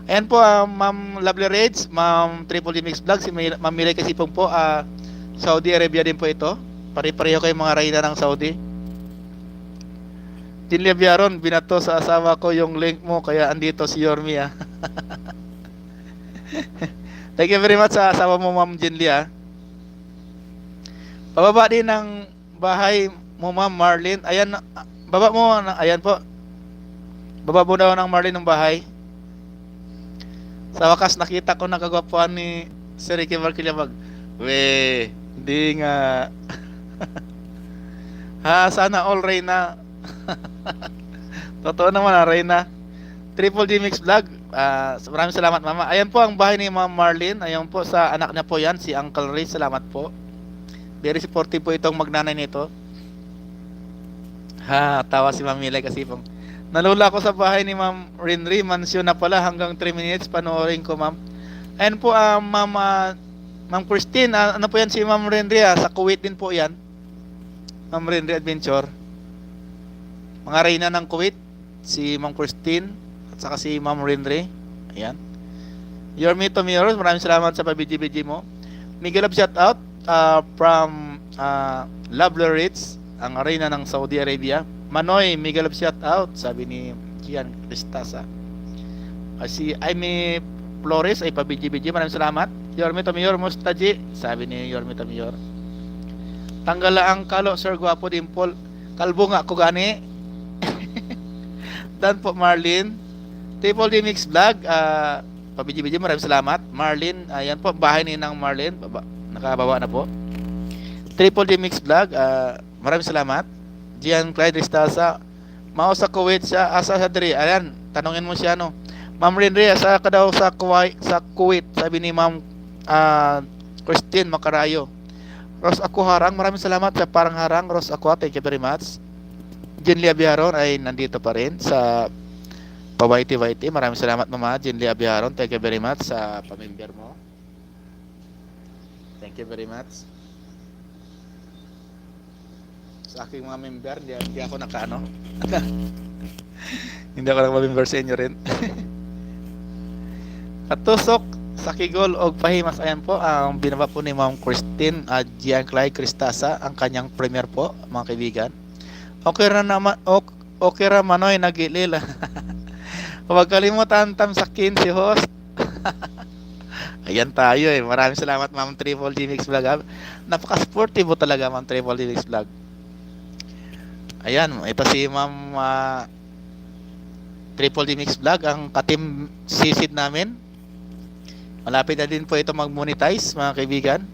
Ayan po, Ma'am Lovely Reds, Ma'am Triple D Mix Vlog, si Ma'am Milay Kasipong po, Saudi Arabia din po ito. Pare-pareho kayong mga reyna ng Saudi. Jinlia Biaron, binato sa asawa ko yung link mo, kaya andito si Yormi Thank you very much sa asawa mo, Ma'am Jinlia. Pababa din ng bahay mo, Ma'am Marlene. Ayan, baba mo, ayan po. Baba mo daw ng Marlene ng bahay. Sa wakas, nakita ko nakagwapuan ni Sir Ricky Marquilabag. We, hindi nga. Sana all reyna. Totoo naman, reyna. Triple D Mix Vlog. Maraming salamat, Mama. Ayan po ang bahay ni Ma'am Marlene. Ayan po sa anak niya po yan, si Uncle Ray. Salamat po. Very supportive po itong magnanay nito. Tawa si Ma'am Milay kasi pong nalula ko sa bahay ni Ma'am Renry. Mansyon na pala, hanggang 3 minutes panoorin ko, Ma'am. Ayan po, Ma'am Christine. Ano po yan si Ma'am Renry? Sa Kuwait din po yan. Ma'am Renry Adventure. Mga reyna ng Kuwait, si Ma'am Christine at saka si Ma'am Renry. Ayan. Yormi Tomiros, maraming salamat sa pabidji-bidji mo. Miguel of shoutout from Lovely Ritz, ang reyna ng Saudi Arabia. Manoy, Miguel of shoutout, sabi ni Gian Cristasa. Si Aimee Flores ay pabidji-bidji, maraming salamat. Yormi Tomior Mustaji, sabi ni Yormi Tomior. Tanggala ang kalo, Sir Guapo Dimple. Kalbo nga ko gani. Dan po Marlene. Triple D Mix Vlog, pabidji-bidji, maraming salamat. Marlene, ayan po, bahay ni ng Marlene. Nakababa na po. Triple D Mix Vlog, maraming salamat. Gian Clyde Ristasa, mao sa Kuwait siya, asa sa diri. Ayan, tanungin mo siya, no. Ma'am Renry, asa ka daw sa Kuwait, sabi ni Ma'am Christine Macarayo. Ros Ako Harang, maraming salamat sa parang harang. Ros Ako, thank you very much. Jinlia Biaron ay nandito pa rin sa Pawaiti-Waiti. Maraming salamat, Mama Jinlia Biaron. Thank you very much sa pamimber mo. Thank you very much. Sa aking mga member, hindi ako nakaano. Hindi ako naka-member sa inyo rin. Katusok sa Kigol og Pahimas. Ayan po, ang binaba po ni Ma'am Christine Gianclay Cristasa, ang kanyang premier po, mga kaibigan. Okay ra naman, okay ra manoy nagilil. Huwag kalimutan tamsakin si host. Ayan tayo eh. Maraming salamat, Ma'am Triple D Mix Vlog. Napaka-sportive mo talaga, Ma'am Triple D Mix Vlog. Ayan, ito si Ma'am Triple D Mix Vlog, ang katim sisid namin. Malapit na din po ito mag-monetize, mga kaibigan.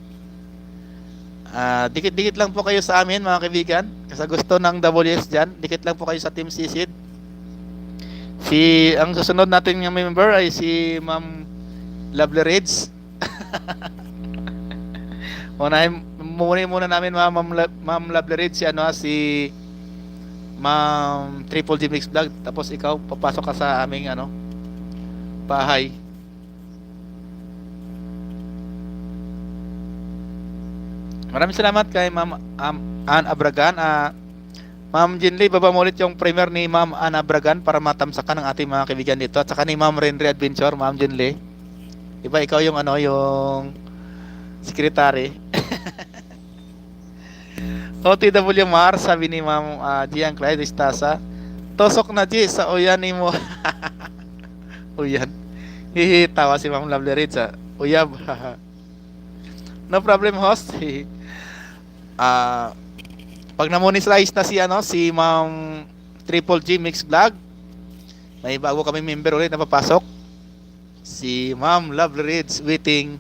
Dikit-dikit lang po kayo sa amin, mga kaibigan. Kasi gusto ng WS dyan, dikit lang po kayo sa Team Sisid. Ang susunod natin yung member ay si Ma'am Lovely Reds. Muna namin Ma'am Lovely Reds, si Ma'am Triple D Mix Vlog. Tapos ikaw, papasok ka sa aming bahay. Maraming salamat kay Ma'am Ann Abragan. Ma'am Jinli, baba mo ulit yung premier ni Ma'am Ann Abragan para matamsakan ng ating mga kaibigan dito. At saka ni Ma'am Renry Adventure, Ma'am Jinli. Diba ikaw yung yung secretary. OTW Mar, sabi ni Ma'am Gian Clyde Estasa. Tosok na G sa uyan ni mo. Uyan. Hihi, tawa si Ma'am Lovely Reed sa uyab. No problem, host. Pag na-monetize na si Ma'am Triple G Mix Vlog, may bago kami member ulit na papasok. Si Ma'am Lovely Reeds waiting.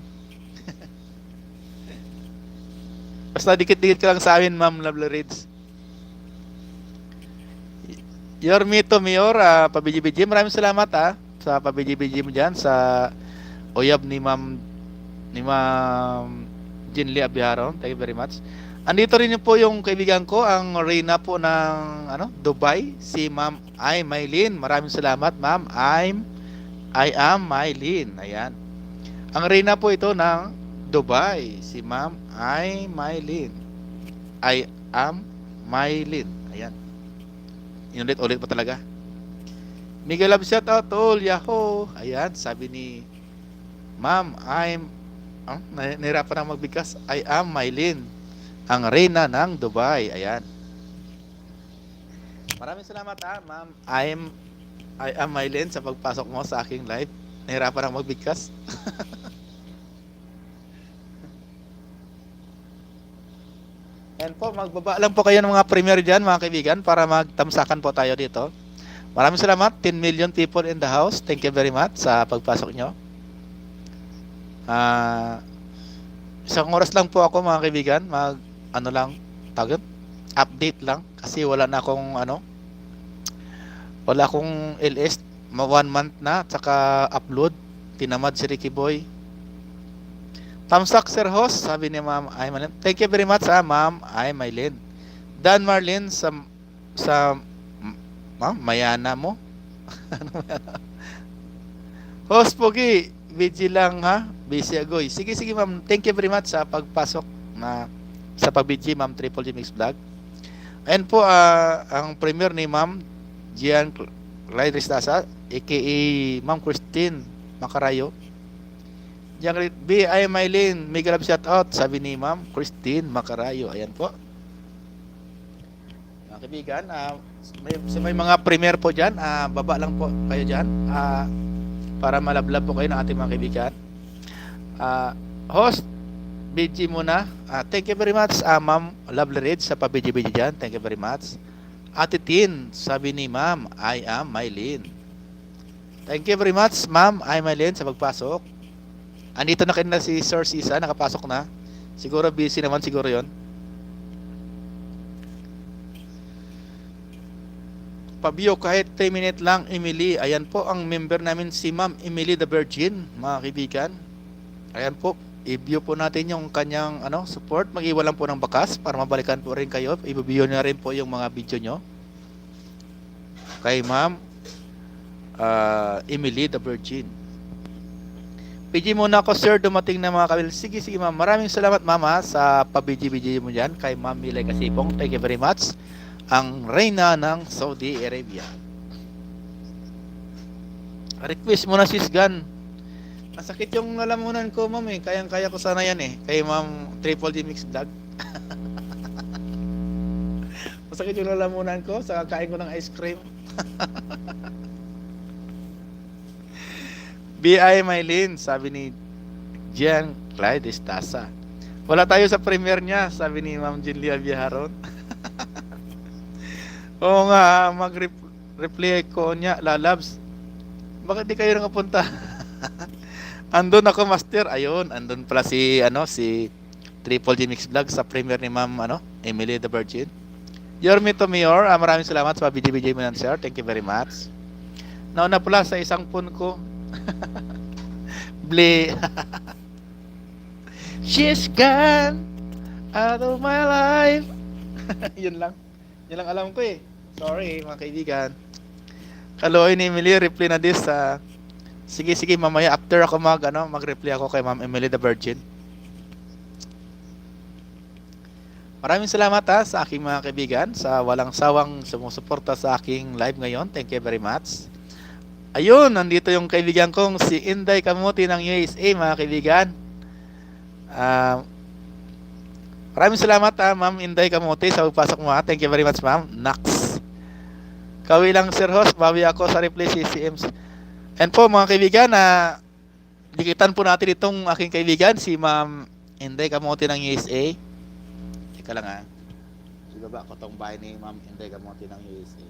Basta dikit-dikit ka lang sa amin, Ma'am Lovely Reeds. Yormi Tomior, pabidji-bidji. Maraming salamat sa pabidji-bidji mo dyan sa uyab ni Ma'am Jinli Abiharon. Thank you very much. Andito rin po yung kaibigan ko, ang reyna po ng Dubai, si Ma'am I. Maylin. Maraming salamat, Ma'am I am Maylin. Ayan. Ang reyna po ito ng Dubai, si Ma'am I. Maylin. I am Maylin. Ayan. Inulit-ulit pa talaga. Mega love shout out all, yahoo! Ayan, sabi ni Ma'am, nahirapan na magbigkas. I am Mylene, ang reyna ng Dubai. Ayan. Maraming salamat ma'am. I am Mylene sa pagpasok mo sa aking live. Nahirapan na magbigkas. And po, magbaba lang po kayo ng mga premier dyan, mga kaibigan, para magtamsakan po tayo dito. Maraming salamat. 10 million people in the house. Thank you very much sa pagpasok nyo. Isang oras lang po ako, mga kaibigan. Update lang. Kasi wala akong LS. 1 month na. Tsaka upload. Tinamad si Ricky Boy. Tamsak Sir Host, sabi ni Ma'am Aymalin. Thank you very much Ma'am Aymalin. Dan Marlin sa Ma'am Mayana mo. Host Pogi, busy lang ha. Busy agoy. Sige Ma'am, thank you very much sa pagpasok sa pag-BG Ma'am Triple G Mix Vlog. Ayan po ang premier ni Ma'am Gian Clyde Ristasa aka Ma'am Christine Macarayo. Diyan B.I. Mylene, mega love shout out, sabi ni Ma'am Christine Macarayo. Ayan po. Mga kaibigan, may mga premier po dyan. Baba lang po kayo dyan para malablab po kayo ng ating mga kaibigan. Host, BG muna. Thank you very much, Ma'am Lovely Red sa pa-BG dyan. Thank you very much. Ate Tin, sabi ni Ma'am, I am Mylene. Thank you very much, Ma'am I am Mylene sa pagpasok. Andito na kanina si Sir Sisa, nakapasok na. Siguro busy naman siguro yon. Pabio, kahit 10 minute lang, Emily. Ayan po ang member namin si Ma'am Emily the Virgin, mga kaibigan. Ayan po, i-view po natin yung kanyang support. Mag-iwan lang po ng bakas para mabalikan po rin kayo. I-view na rin po yung mga video nyo. Kay Ma'am Emily the Virgin. PG muna ako sir, dumating na mga kabil. Sige ma'am, maraming salamat mama sa pa-BG mo dyan kay Ma'am Milay Kasipong. Thank you very much. Ang reyna ng Saudi Arabia. Request mo na sis Gan. Masakit yung lalamunan ko ma'am eh. Kayang-kaya ko sana yan eh. Kay Ma'am Triple D Mix Vlog. Masakit yung lalamunan ko sa kakain ko ng ice cream. B.I. Mylene, sabi ni Gian Clyde Estasa. Wala tayo sa premiere niya, sabi ni Ma'am Julia Viajaron. Oo nga, mag-replay ko niya, lalabs. Bakit di kayo nakapunta? Andun ako, master. Ayun, andun pala si Triple G Mix Vlog sa premiere ni Ma'am Emily the Virgin. Yorme Tomior, maraming salamat sa BJ mo sir. Thank you very much. Nauna pala sa isang phone ko. Ble. She's gone out of my life. Yun lang alam ko eh. Sorry mga kaibigan. Kaloy ni Emily, reply na this sige mamaya after ako mag-reply ako kay Ma'am Emily the Virgin. Maraming salamat sa aking mga kaibigan sa walang sawang sumusuporta sa aking live ngayon. Thank you very much. Ayun, nandito yung kaibigan kong si Inday Kamuti ng USA, mga kaibigan. Maraming salamat Ma'am Inday Kamuti sa pagpasok mo. Thank you very much ma'am. Nax. Kawi lang sir host, bawi ako sa replay CCMs. And po mga kaibigan, dikitan po natin itong aking kaibigan, si Ma'am Inday Kamuti ng USA. Teka lang Sigaba ko itong bahay ni Ma'am Inday Kamuti ng USA.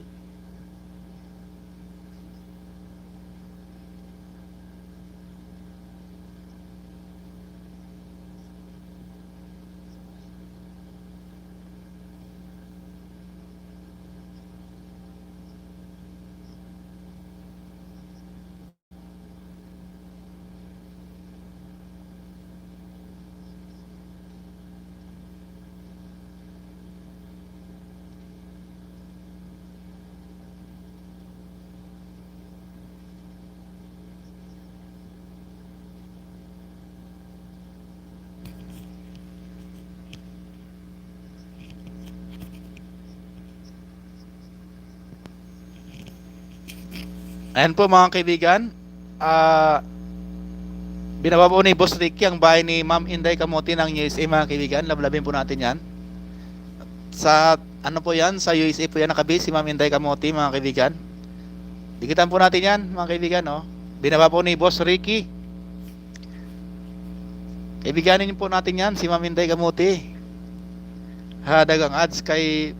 Ayan po mga kaibigan. Ah, Binaba po ni Boss Ricky ang bahay ni Ma'am Inday Kamote ng USA mga kaibigan. Lablabin po natin yan. Sa ano po yan? Sa USA po yan nakabase si Ma'am Inday Kamote mga kaibigan. Dikitan po natin yan mga kaibigan. Oh. Binaba po ni Boss Ricky. Kaibiganin po natin yan si Ma'am Inday Kamote. Dagang ads kay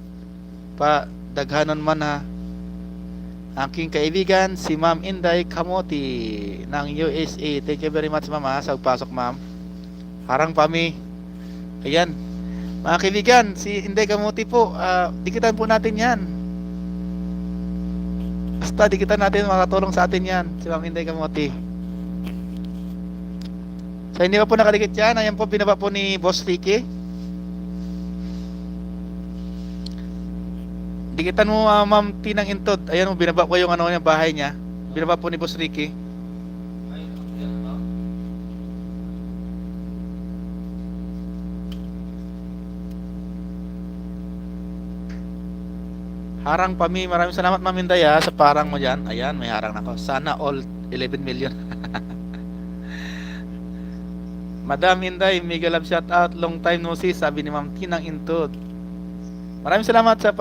pa daghanon man ha. Aking kaibigan si Ma'am Inday Kamote ng USA. Thank you very much ma'am ha, sa pagpasok ma'am. Harang pami. Ayan. Mga kaibigan, si Inday Kamote po, dikitan po natin yan. Basta dikitan natin, makatulong sa atin yan, si Ma'am Inday Kamote. So hindi pa po nakadikit yan, ayan po binaba po ni Boss Ricky. Dikitan mo Ma'am Tinang Intod. Ayan mo, binaba ko yung ano yung bahay niya. Binaba po ni Boss Ricky. Ay, yan, ma'am. Harang pami, maraming salamat Ma'am Inday sa parang mo dyan. Ayan, may harang na ko. Sana all 11 million. Madam Inday, mega love shout out. Long time no see, sabi ni Ma'am Tinang Intod. Maraming salamat sa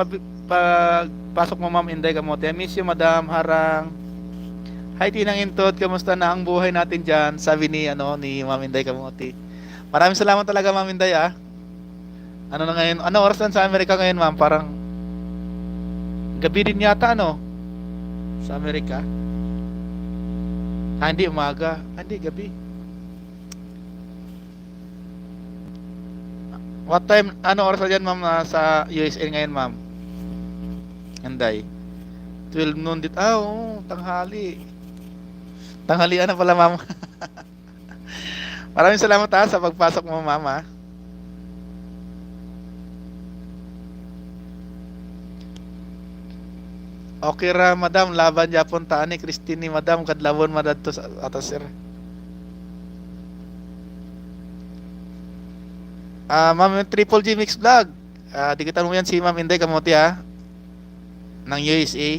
pagpasok mo Ma'am Inday Kamote. I miss you Madam Harang. Hi Tinang Intod, kamusta na ang buhay natin dyan? Sabi ni Ma'am Inday Kamote. Maraming salamat talaga Ma'am Inday Ano na ngayon? Ano oras lang sa Amerika ngayon Ma'am? Parang gabi din yata sa Amerika. Hindi umaga. Hindi gabi. What time? Ano oras na dyan Ma'am sa USA ngayon Ma'am? Inday. 12 noon dito. Oo, tanghali. Tanghalian na pala Ma'am. Maraming salamat sa pagpasok mo Ma'am Okay ra Madam, laban Japon taan ni Christine ni Madam kadlawon madadto sa atas sir. Ma'am Triple G Mix Vlog. Dikitan mo yan si Ma'am Inday Kamote ng USA.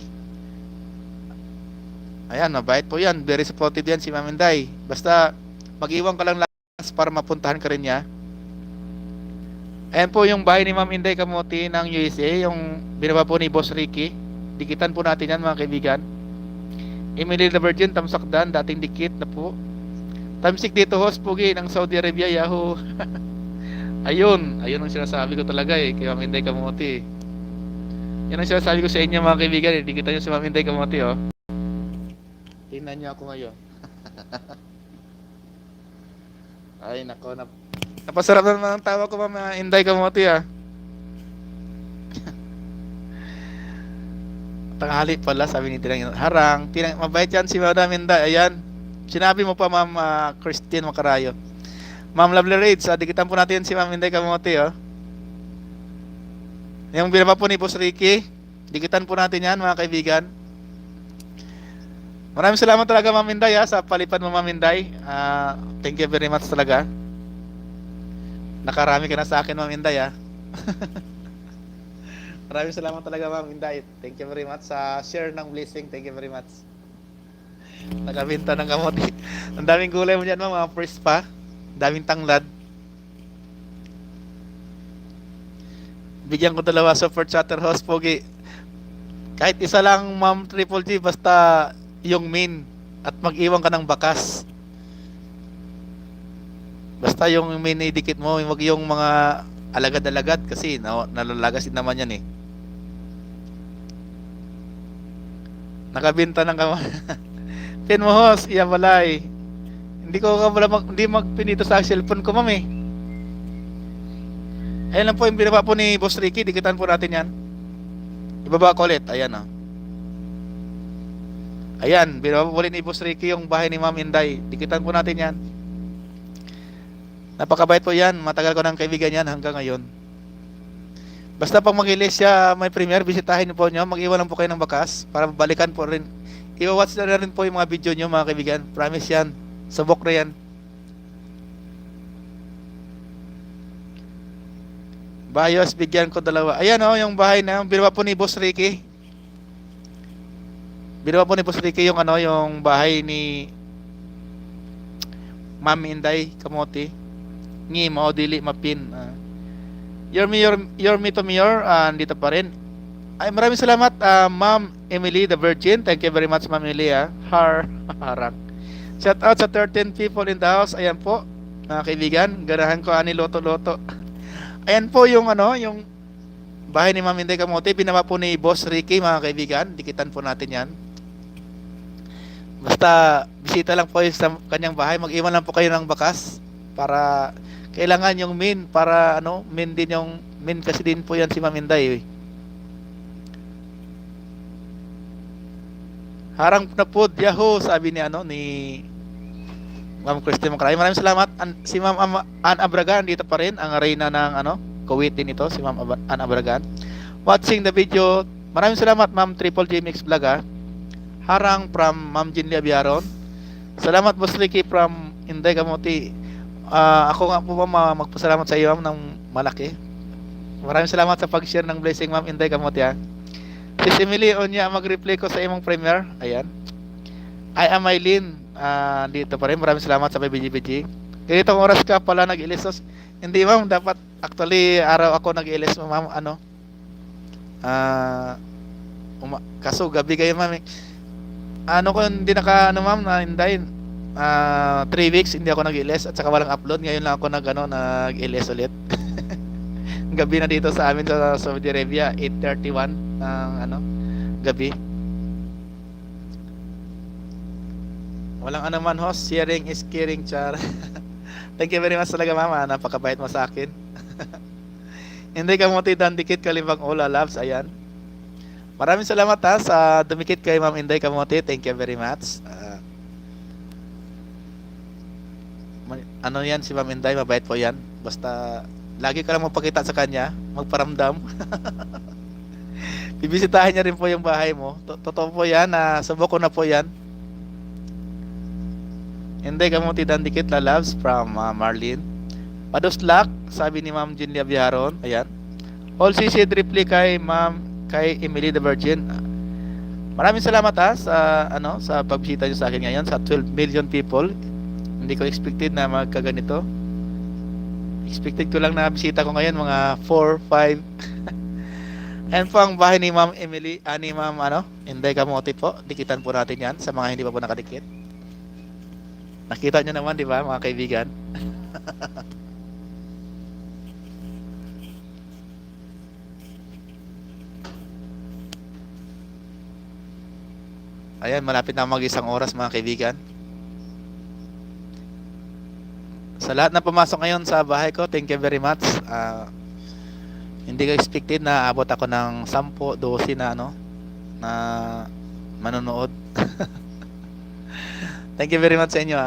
Ayan, mabait po yan. Very supportive yan si Ma'am Inday. Basta mag-iwan ka lang para mapuntahan ka rin niya. Ayan po yung bahay ni Ma'am Inday Kamote ng USA, yung binaba po ni Boss Ricky. Dikitan po natin yan mga kaibigan. Emily the Virgin, Tamsakdan, dating dikit na po. Tamsik dito host, Pugi ng Saudi Arabia, Yahoo. Ayun ang sinasabi ko talaga kay Ma'am Inday Kamote. Yan ang sinasabi ko sa inyo mga kaibigan Dikitan nyo si Ma'am Inday Kamote Tingnan nyo ako ngayon. Ay nako, napasarap na naman ang tawa ko Ma'am Inday Kamote Tanghali pala sabi ni Tinang Harang. Mabait yan si Madam Inday. Ayan. Sinabi mo pa Ma'am Christine Macarayo. Ma'am Lovely Raids, dikitan po natin si Ma'am Inday Kamote Yung binaba po ni Boss Ricky, dikitan po natin yan mga kaibigan. Maraming salamat talaga Ma'am Inday sa palipad mo Ma'am Inday. Thank you very much talaga. Nakarami ka na sa akin Ma'am Inday Maraming salamat talaga Ma'am Inday. Thank you very much sa share ng blessing. Thank you very much. Nakabinta ng kamote. Ang daming gulay mo dyan mga first pa. Daming tanglad. Bigyan ko dalawa super chatter host Pogi. Kahit isa lang Ma'am Triple G basta yung main at mag-iwan ka ng bakas. Basta yung main idikit mo, wag yung mga alagad-alagad kasi nalalagasin naman yan Nakabinta ng pin mo host, iya balay. Hindi ko hindi magpinito sa cellphone ko Ma'am Ayan lang po yung binaba po ni Boss Ricky. Dikitan po natin yan. Ibaba ko ulit. Ayan Ayan, binaba po ulit ni Boss Ricky yung bahay ni Ma'am Inday. Dikitan po natin yan. Napakabait po yan. Matagal ko ng kaibigan yan hanggang ngayon. Basta pag mag-release siya may premiere, bisitahin po nyo. Mag-iwan lang po kayo ng bakas para balikan po rin. I-watch na rin po yung mga video nyo mga kaibigan. Promise yan. Subok na yan. Bayos, bigyan ko dalawa. Ayan yung bahay na. Binawa po ni Boss Ricky. Binawa po ni Boss Ricky yung ano, yung bahay ni Ma'am Inday Kamote. Ngi mo dili mapin. Your me to mayor, dito pa rin. Ay, maraming salamat, Ma'am Emily the Virgin. Thank you very much, Ma'am Emily. Harang. Shout out sa 13 people in the house. Ayan po, mga kaibigan. Ganahan ko ani loto-loto. Ayan po yung ano, yung bahay ni Ma'am Inday Kamote. Binawa po ni Boss Ricky, mga kaibigan. Dikitan po natin yan. Basta bisita lang po sa kanyang bahay, mag-iwan lang po kayo ng bakas para kailangan yung min para ano, min din yung min kasi din po yan si Ma'am Inday. Harang na po Yahoo, sabi ni ano ni Ma'am Christine Macray. Maraming salamat. Si Ma'am Ann Abragan dito pa rin, ang reyna ng ano, Kuwait din ito, si Ma'am Ann Abragan. Watching the video. Maraming salamat, Ma'am Triple J Mix Vlog. Harang from Ma'am Jinlia Biaron. Salamat, Boss Ricky from Inday Kamote. Ako nga po ba magpasalamat sa iyo, Ma'am, ng malaki. Maraming salamat sa pag-share ng blessing, Ma'am Inday Kamote. Si Emily Onya, mag-replay ko sa imong premiere. Ayan. I am Mylene. Dito pa rin. Maraming salamat sa BBG. Ganitong oras ka pala nag-ilis. Hindi, Ma'am. Dapat, actually, araw ako nag-ilis, Ma'am. Ano? Kaso, gabi kayo, Ma'am. Ano ko hindi Ma'am, na Inday, 3 weeks hindi ako nag-ilis at saka walang upload. Ngayon lang ako nag-ilis ulit. Gabi na dito sa amin sa Saudi Arabia, 8:31 ng ano, gabi. Walang ano man, host, sharing is caring, char. Thank you very much talaga, Ma'am. Napakabait mo sa akin. Hindi ka muti dan dikit kalibang Ola Labs, ayan. Maraming salamat sa dumikit kay Ma'am Inday Kamote. Thank you very much. Ano yan si Ma'am Inday, mabait po yan. Basta lagi ka lang magpakita sa kanya, magparamdam. Bibisitahin niya rin po yung bahay mo. Totoo po yan, subok ko na po yan. Inday Kamote dan dikit la loves from Marlene. Paduslak, sabi ni Ma'am Jinlia Biaron. Ayan. All CC reply kay Emily the Virgin. Maraming salamat sa ano, sa pagbisita niyo sa akin ngayon sa 12 million people. Hindi ko expected na magkaganito. Expected ko lang na bisita ko ngayon mga 4, 5. And po ang bahay ni Ma'am Emily, ni Ma'am Inday Kamote po. Dikitan po natin 'yan sa mga hindi pa po nakadikit. Nakita niyo naman, di ba, mga kaibigan? Ayan, malapit na mag-isang oras, mga kaibigan. Sa lahat na pumasok ngayon sa bahay ko, thank you very much. Hindi ko expected na abot ako ng 10, 12 na na manonood. Thank you very much sa inyo,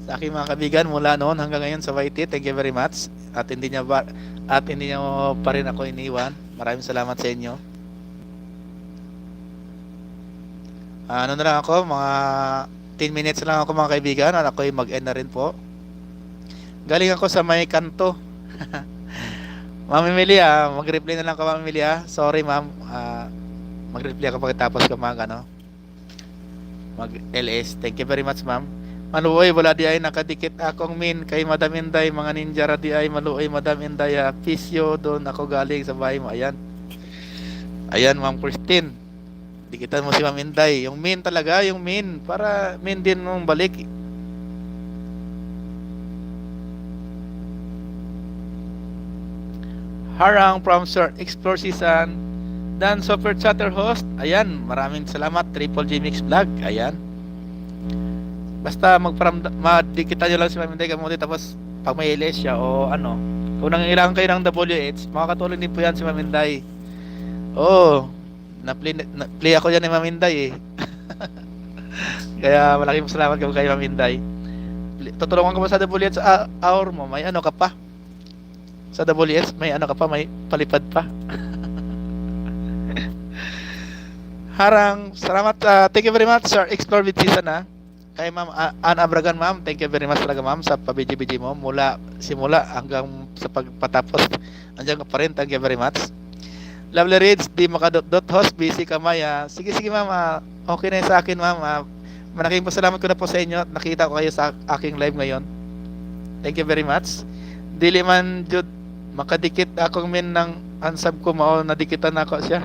Sa aking mga kaibigan mula noon hanggang ngayon sa YT, thank you very much. At hindi niyo pa rin ako iniwan. Maraming salamat sa inyo. Ano na lang ako, mga 10 minutes lang ako, mga kaibigan, at ako'y mag-end na rin po. Galing ako sa may kanto. Ma'am Emilia, mag-reply na lang ka, Ma'am Emilia. Sorry, Ma'am. Mag-reply ako pagkatapos ko mag-LS. Thank you very much, Ma'am. Maluoy, wala di ay nakadikit akong min kay Madam Inday, mga ninja di ay maluoy, Madam Inday, pisyo, doon ako galing sa bahay mo. Ayan. Ayan, Ma'am Christine. Dikitan mo si Ma'am Inday. Yung min talaga, yung min. Para min din mong balik. Harang from Sir Explore Season. Dan Super Chatter Host. Ayan, maraming salamat. Triple J Mix Vlog. Ayan. Basta madikitan nyo lang si Ma'am Inday Kamote, tapos pag may LS siya o kung nangailangan kayo ng WH, makakatulong din po yan si Ma'am Inday. Na-play ako yan ni Ma'am Inday Kaya malaking salamat kay Ma'am Inday. Tutulungan ko ba sa WH hour mo? May ka pa? Sa WH, may ka pa? May palipad pa? Harang, salamat. Thank you very much, Sir Explore with Season, kay Ma'am Ann Abragan, Ma'am. Thank you very much talaga, Ma'am, sa pabiji-biji mo simula hanggang sa pagpatapos. Andiyan ka pa rin. Thank you very much. Lovely Reads, di makadot-dot host, busy ka Maya. Sige, sige ma'am, okay na yun sa akin ma'am. Malaking pasalamat ko na po sa inyo at nakita ko kayo sa aking live ngayon. Thank you very much. Dili man jud makadikit akong min ng unsub ko mao nadikitan ako siya.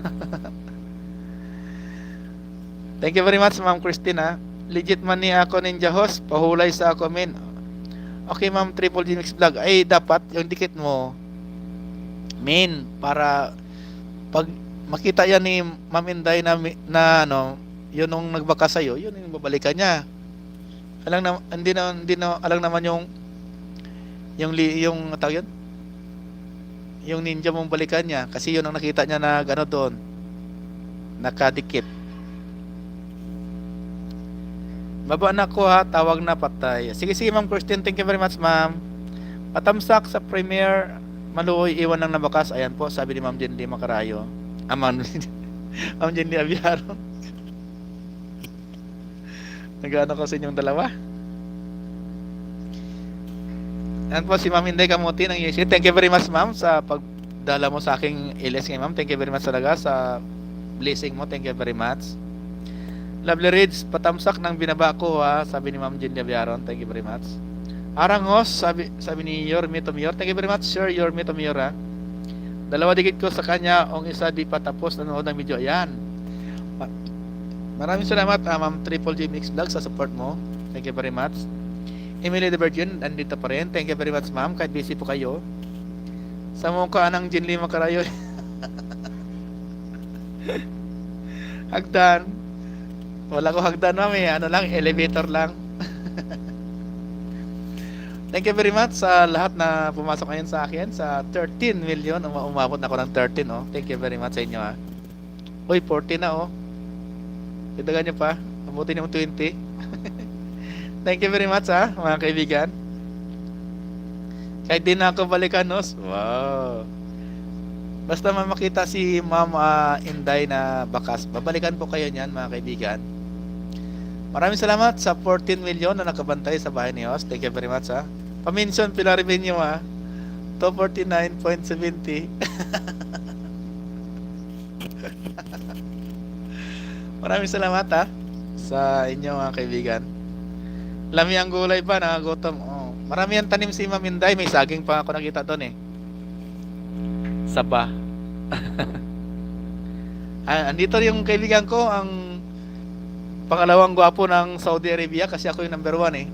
Thank you very much Ma'am Christina. Legit man ni ako ninja host, pahulay sa ako min. Okay Ma'am Triple G Mix Vlog, ay dapat yung dikit mo min para pag makita yan ni Ma'am Inday na ano, yun nung nagbaka sa'yo, yun yung babalikan niya. Hindi na alam naman yung tawag yun? Yung ninja mong balikan niya kasi yun ang nakita niya na gano doon. Nakadikit. Baba na ko ha, tawag na patay. Sige sige Ma'am Christine, thank you very much ma'am. Patamsak sa premiere, maluoy iwan ng nabakas. Ayan po, sabi ni Ma'am Jenny Macarayo. Ma'am Jenny Abiaro. Nag-ano ko sa inyong dalawa? Yan po si Ma'am Inday Kamuti ng UC. Thank you very much ma'am sa pagdala mo sa aking LS ngayon ma'am. Thank you very much talaga sa blessing mo. Thank you very much. Lovely Reads, patamsak ng binaba ko ha, sabi ni Ma'am Jenny Abiaron. Thank you very much. Arangos, sabi ni Yormi Tomiyor. Thank you very much Sir Yormi Tomiyor ha. Dalawa dikit ko sa kanya, ang isa di pa tapos nanonood ng video. Ayan. Maraming salamat Ma'am Triple G Mix Vlog sa support mo. Thank you very much. Emily the Virgin, nandito pa rin. Thank you very much ma'am, kahit busy po kayo. Sa mukha ng Jinli Macarayo. Hagdan. Wala ko hagdan ma'am eh. Ano lang, elevator lang. Thank you very much sa lahat na pumasok ngayon sa akin. Sa 13 million, umabot na ako ng 13 oh. Thank you very much sa inyo ha. Uy, 40 na oh. Dagdagan nyo pa. Abutin yung 20. Thank you very much ha, mga kaibigan. Kahit di na ako balikanos. Wow. Basta makita si Ma'am Inday na bakas, babalikan po kayo niyan mga kaibigan. Maraming salamat sa 14 million na nakabantay sa bahay ni host. Thank you very much ha. Paminsan pila revenue ha. 249.70. Maraming salamat ha sa inyo mga kaibigan. Lami ang gulay pa, nakagutom. Oh. Marami ang tanim si Ma'am Inday, may saging pa ako nakita doon eh. Saba. Andito yung kaibigan ko, ang pangalawang gwapo ng Saudi Arabia kasi ako yung number 1 eh.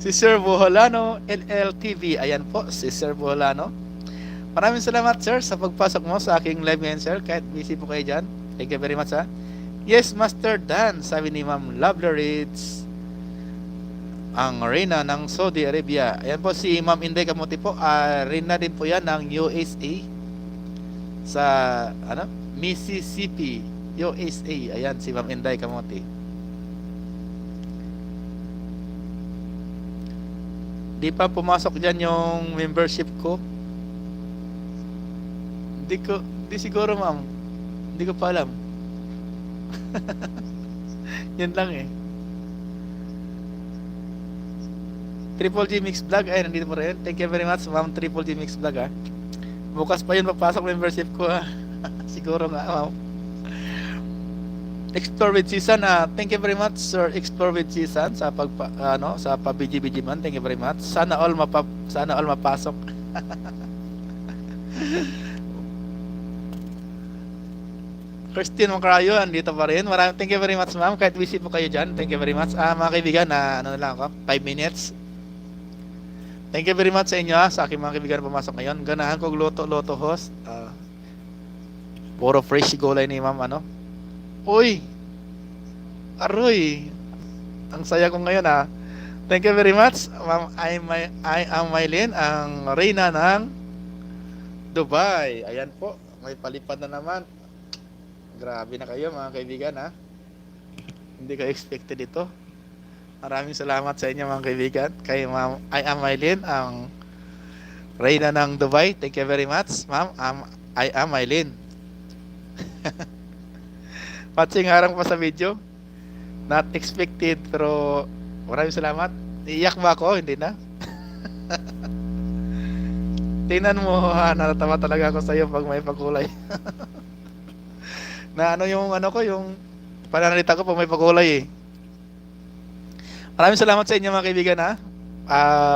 Si Sir Buholano, LLTV. Ayan po, si Sir Buholano. Maraming salamat sir sa pagpasok mo sa aking live ngayon sir. Kahit busy po kayo dyan. Thank you very much ha. Yes, Master Dan, sabi ni Ma'am Lovely Reads, ang reyna ng Saudi Arabia. Ayan po si Ma'am Inday Kamuti po. Reyna din po yan ng USA sa Mississippi, USA. Ayan si Ma'am Inday Kamuti. Di pa pumasok dyan yung membership ko. Di siguro ma'am. Hindi ko pa alam. Yun lang eh. Triple G Mix Vlog, ay nandito po rin. Thank you very much Ma'am Triple G Mix Vlog ha. Bukas pa yun papasok membership ko ha. Siguro nga ma'am. Explore with Season thank you very much Sir Explore with Season sa sa pa-BG man. Thank you very much. Sana all mapasok. Christine Macarayo, andito pa rin. Thank you very much ma'am. Kahit busy po kayo dyan. Thank you very much. Mga kaibigan, ano na lang ako, 5 minutes. Thank you very much sa inyo sa aking mga kaibigan na pumasok ngayon. Ganahan ko loto host. Puro fresh gulay ni ma'am Uy! Aroy! Ang saya ko ngayon Thank you very much ma'am. I am Mylene, ang reyna ng Dubai. Ayan po, may palipad na naman. Grabe na kayo mga kaibigan Hindi ko expected ito. Maraming salamat sa inyo mga kaibigan. Kay Ma'am I am Mylene, ang reyna ng Dubai. Thank you very much ma'am. I am Mylene. Patsing harang pa sa video. Not expected, pero maraming salamat. Iiyak ba ako? Hindi na. Tingnan mo, ha, natatawa talaga ako sa iyo pag may pakulay. Na ano yung ano ko, yung pananalita ko pag may pakulay eh. Maraming salamat sa inyo mga kaibigan ha.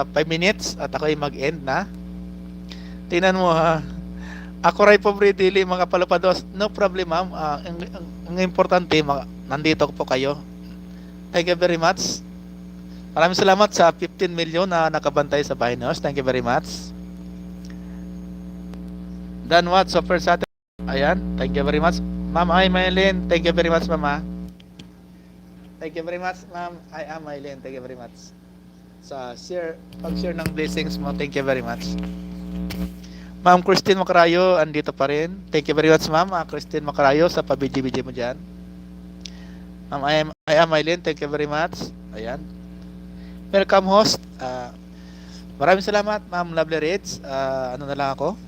5 minutes at ako ay mag-end na. Tingnan mo ha. Ako ray pobre dili mga palupados. No problem ma'am. Ang importante, nandito po kayo. Thank you very much. Maraming salamat sa 15 million na nakabantay sa bahay niyo. Thank you very much. Dan what? Super Saturday. Ayan. Thank you very much. Ma'am, I Maylin. Thank you very much, mama. Thank you very much, ma'am. I am Maylin. Thank you very much. Sa pag-share ng blessings mo. Thank you very much. Ma'am Christine Macarayo, andito pa rin. Thank you very much, ma'am. Christine Macarayo sa pabidji-bidji mo dyan. Ma'am, I am Maylin. Thank you very much. Ayan. Welcome host. Maraming salamat, ma'am Lovely Reds. Ano na lang ako?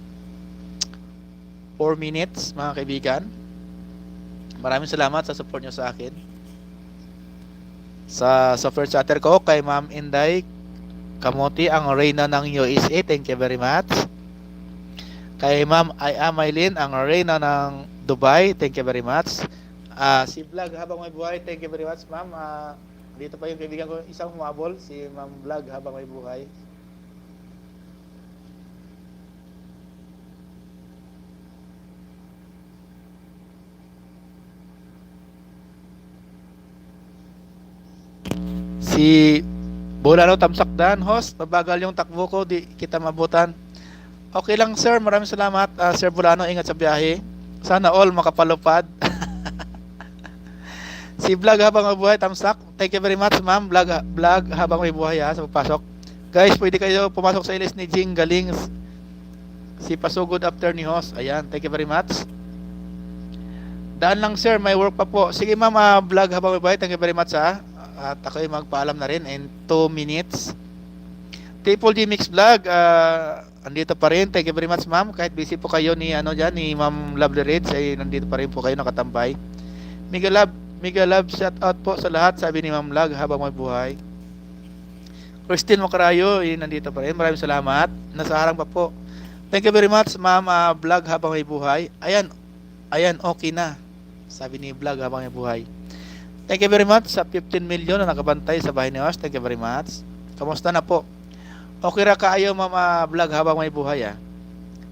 4 minutes, mga kaibigan. Maraming salamat sa support nyo sa akin. Sa software chatter ko, kay Ma'am Inday Kamuti, ang reyna ng USA. Thank you very much. Kay Ma'am I am Maylin, ang reyna ng Dubai. Thank you very much. Si Vlog habang may buhay. Thank you very much, ma'am. Dito pa yung kaibigan ko, isang humabol, si Ma'am Vlog habang may buhay. Si Bolano Tamsakdan, host, mabagal yung takbo ko, di kita mabutan. Okay lang sir, maraming salamat. Sir Bolano, ingat sa biyahe. Sana all makapalupad. Si Vlog habang may buhay, Tamsak, thank you very much ma'am. Vlog habang may buhay sa pagpasok. Guys, pwede kayo pumasok sa ilis ni Jing Galing. Si Pasugod after ni host. Ayan, thank you very much. Daan lang sir, may work pa po. Sige ma'am, Vlog habang may buhay, thank you very much ha. At ako ay magpaalam na rin in 2 minutes. Triple D Mix Vlog, andito pa rin. Thank you very much ma'am. Kahit busy po kayo ni ni Ma'am Lovely Reds, ay nandito pa rin po kayo nakatambay. Mega love shout out po sa lahat, sabi ni Ma'am Vlog habang may buhay. Christine Macarayo, nandito pa rin. Maraming salamat. Nasa harang pa po. Thank you very much ma'am. Vlog habang may buhay. Ayan, okay na, sabi ni Vlog habang may buhay. Thank you very much sa 15 million na nakabantay sa bahay ni Host. Thank you very much. Kamusta na po? Okay ra kaayo mama Vlog habang may buhay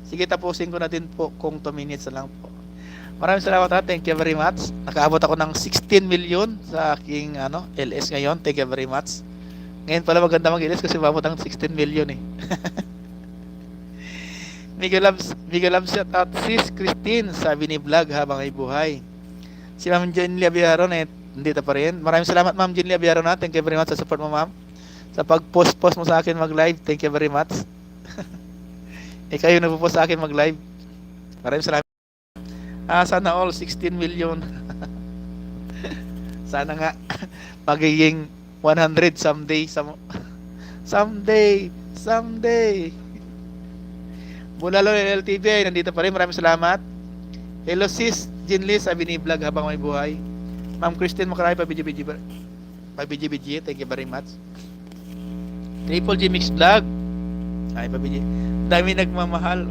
Sige, tapusin ko na din po kung 2 minutes na lang po. Maraming salamat ha. Thank you very much. Nakaabot ako ng 16 million sa aking LS ngayon. Thank you very much. Ngayon pala maganda mag-LS kasi mabot ang 16 million Miguel Labs shout out sis Christine, sabi ni Vlog habang may buhay. Si Ma'am Jenny Abiaron dito pa rin. Maraming salamat Ma'am Jenny Abiaron ha. Thank you very much sa support mo ma'am. Sa pag-post mo sa akin mag-live. Thank you very much. Kayo nagpo-post sa akin mag-live. Maraming salamat. Sana all 16 million. Sana nga magiging 100 someday. Someday. Bulalo LTV ay nandito pa rin. Maraming salamat. Hello sis Jinli, sabi ni Vlog habang may buhay. Ma'am Christine Macarayo, pabidji-bidji. Thank you very much. Triple G Mix Vlog. Ay, pabidji. Dami nagmamahal.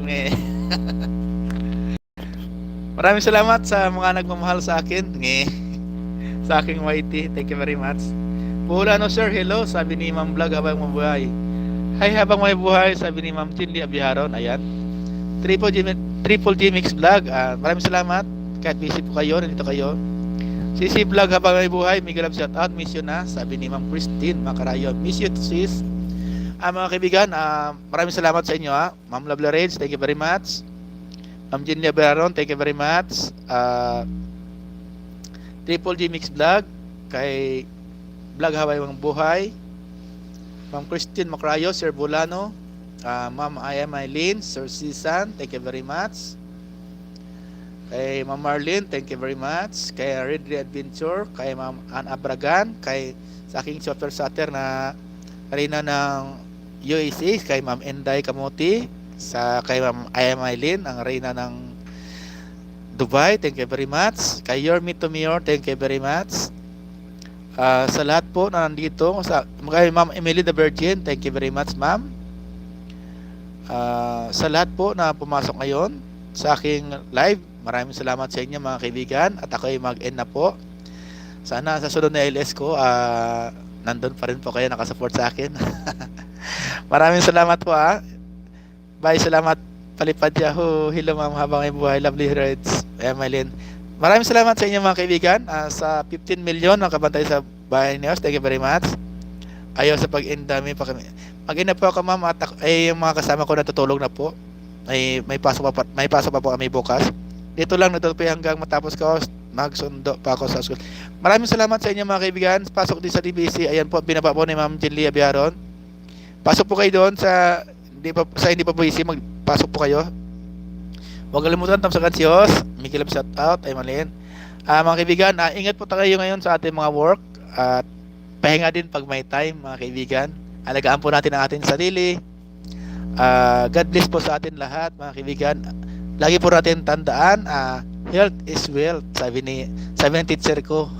Maraming salamat sa mga nagmamahal sa akin. Sa aking YT. Thank you very much. Bulano sir, hello, sabi ni Ma'am Vlog habang may buhay. Hi habang may buhay, sabi ni Ma'am Chinli Abiharon. Ayan. Triple G Mix Vlog. Maraming salamat. Kahit busy po kayo, nandito kayo. CC Vlog habang may buhay, Miguel Love shout out, miss you na, sabi ni Ma'am Christine Macarayo. Miss you sis. Mga kaibigan, maraming salamat sa inyo Ma'am Lovely Reds, thank you very much. Ma'am Jenny Abiaron, thank you very much. Triple G Mix Vlog, kay Vlog habang may buhay. Ma'am Christine Macarayo, Sir Bolano, Ma'am I am Maylin, Sir Sisan, thank you very much. Kay Ma'am Marlene, thank you very much. Kay Redry Adventure, kay Ma'am Ann Abragan, kay sa aking software chatter na reyna ng USA, kay Ma'am Inday Kamuti, kay Ma'am I am Maylin, ang reyna ng Dubai, thank you very much. Kay Yormi Tomior, thank you very much. Sa lahat po na nandito, kay Ma'am Emily the Virgin, thank you very much ma'am. Sa lahat po na pumasok ngayon sa aking live, maraming salamat sa inyo mga kaibigan at ako ay mag-end na po. Sana sa sunod na LS ko, nandun pa rin po kayo nakasupport sa akin. Maraming salamat po Bye, salamat Palipad Yahoo. Hello ma'am, habang ay buhay. Lovely Reds, Emeline. Maraming salamat sa inyo mga kaibigan. Sa 15 million nakabantay sa bahay niyo. Thank you very much. Ayaw sa pag-end dami pa kami. Mag-end na po ako ma'am at yung mga kasama ko natutulog na po. May pasok pa po kami bukas. Dito lang natutupi hanggang matapos ko magsundo pa ako sa school. Maraming salamat sa inyo mga kaibigan. Pasok din sa DBC. Ayan po, binaba po ni Ma'am Jenlia Biaron. Pasok po kayo doon sa hindi pa busy, magpasok po kayo. Huwag kalimutan tamsakan si Os. Mikilab shout out ay malin. Mga kaibigan, ingat po tayo ngayon sa ating mga work at pahinga din pag may time mga kaibigan. Alagaan po natin ang ating sarili. God bless po sa atin lahat mga kaibigan. Lagi po natin tandaan, health is wealth, sabi ng teacher ko.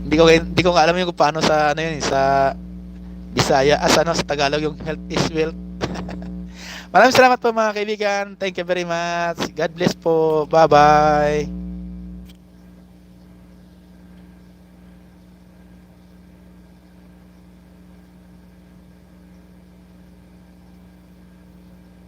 Hindi ko nga alam yung kung paano sa yun, sa Bisaya, sa Tagalog yung health is wealth. Maraming salamat po mga kaibigan. Thank you very much. God bless po. Bye-bye.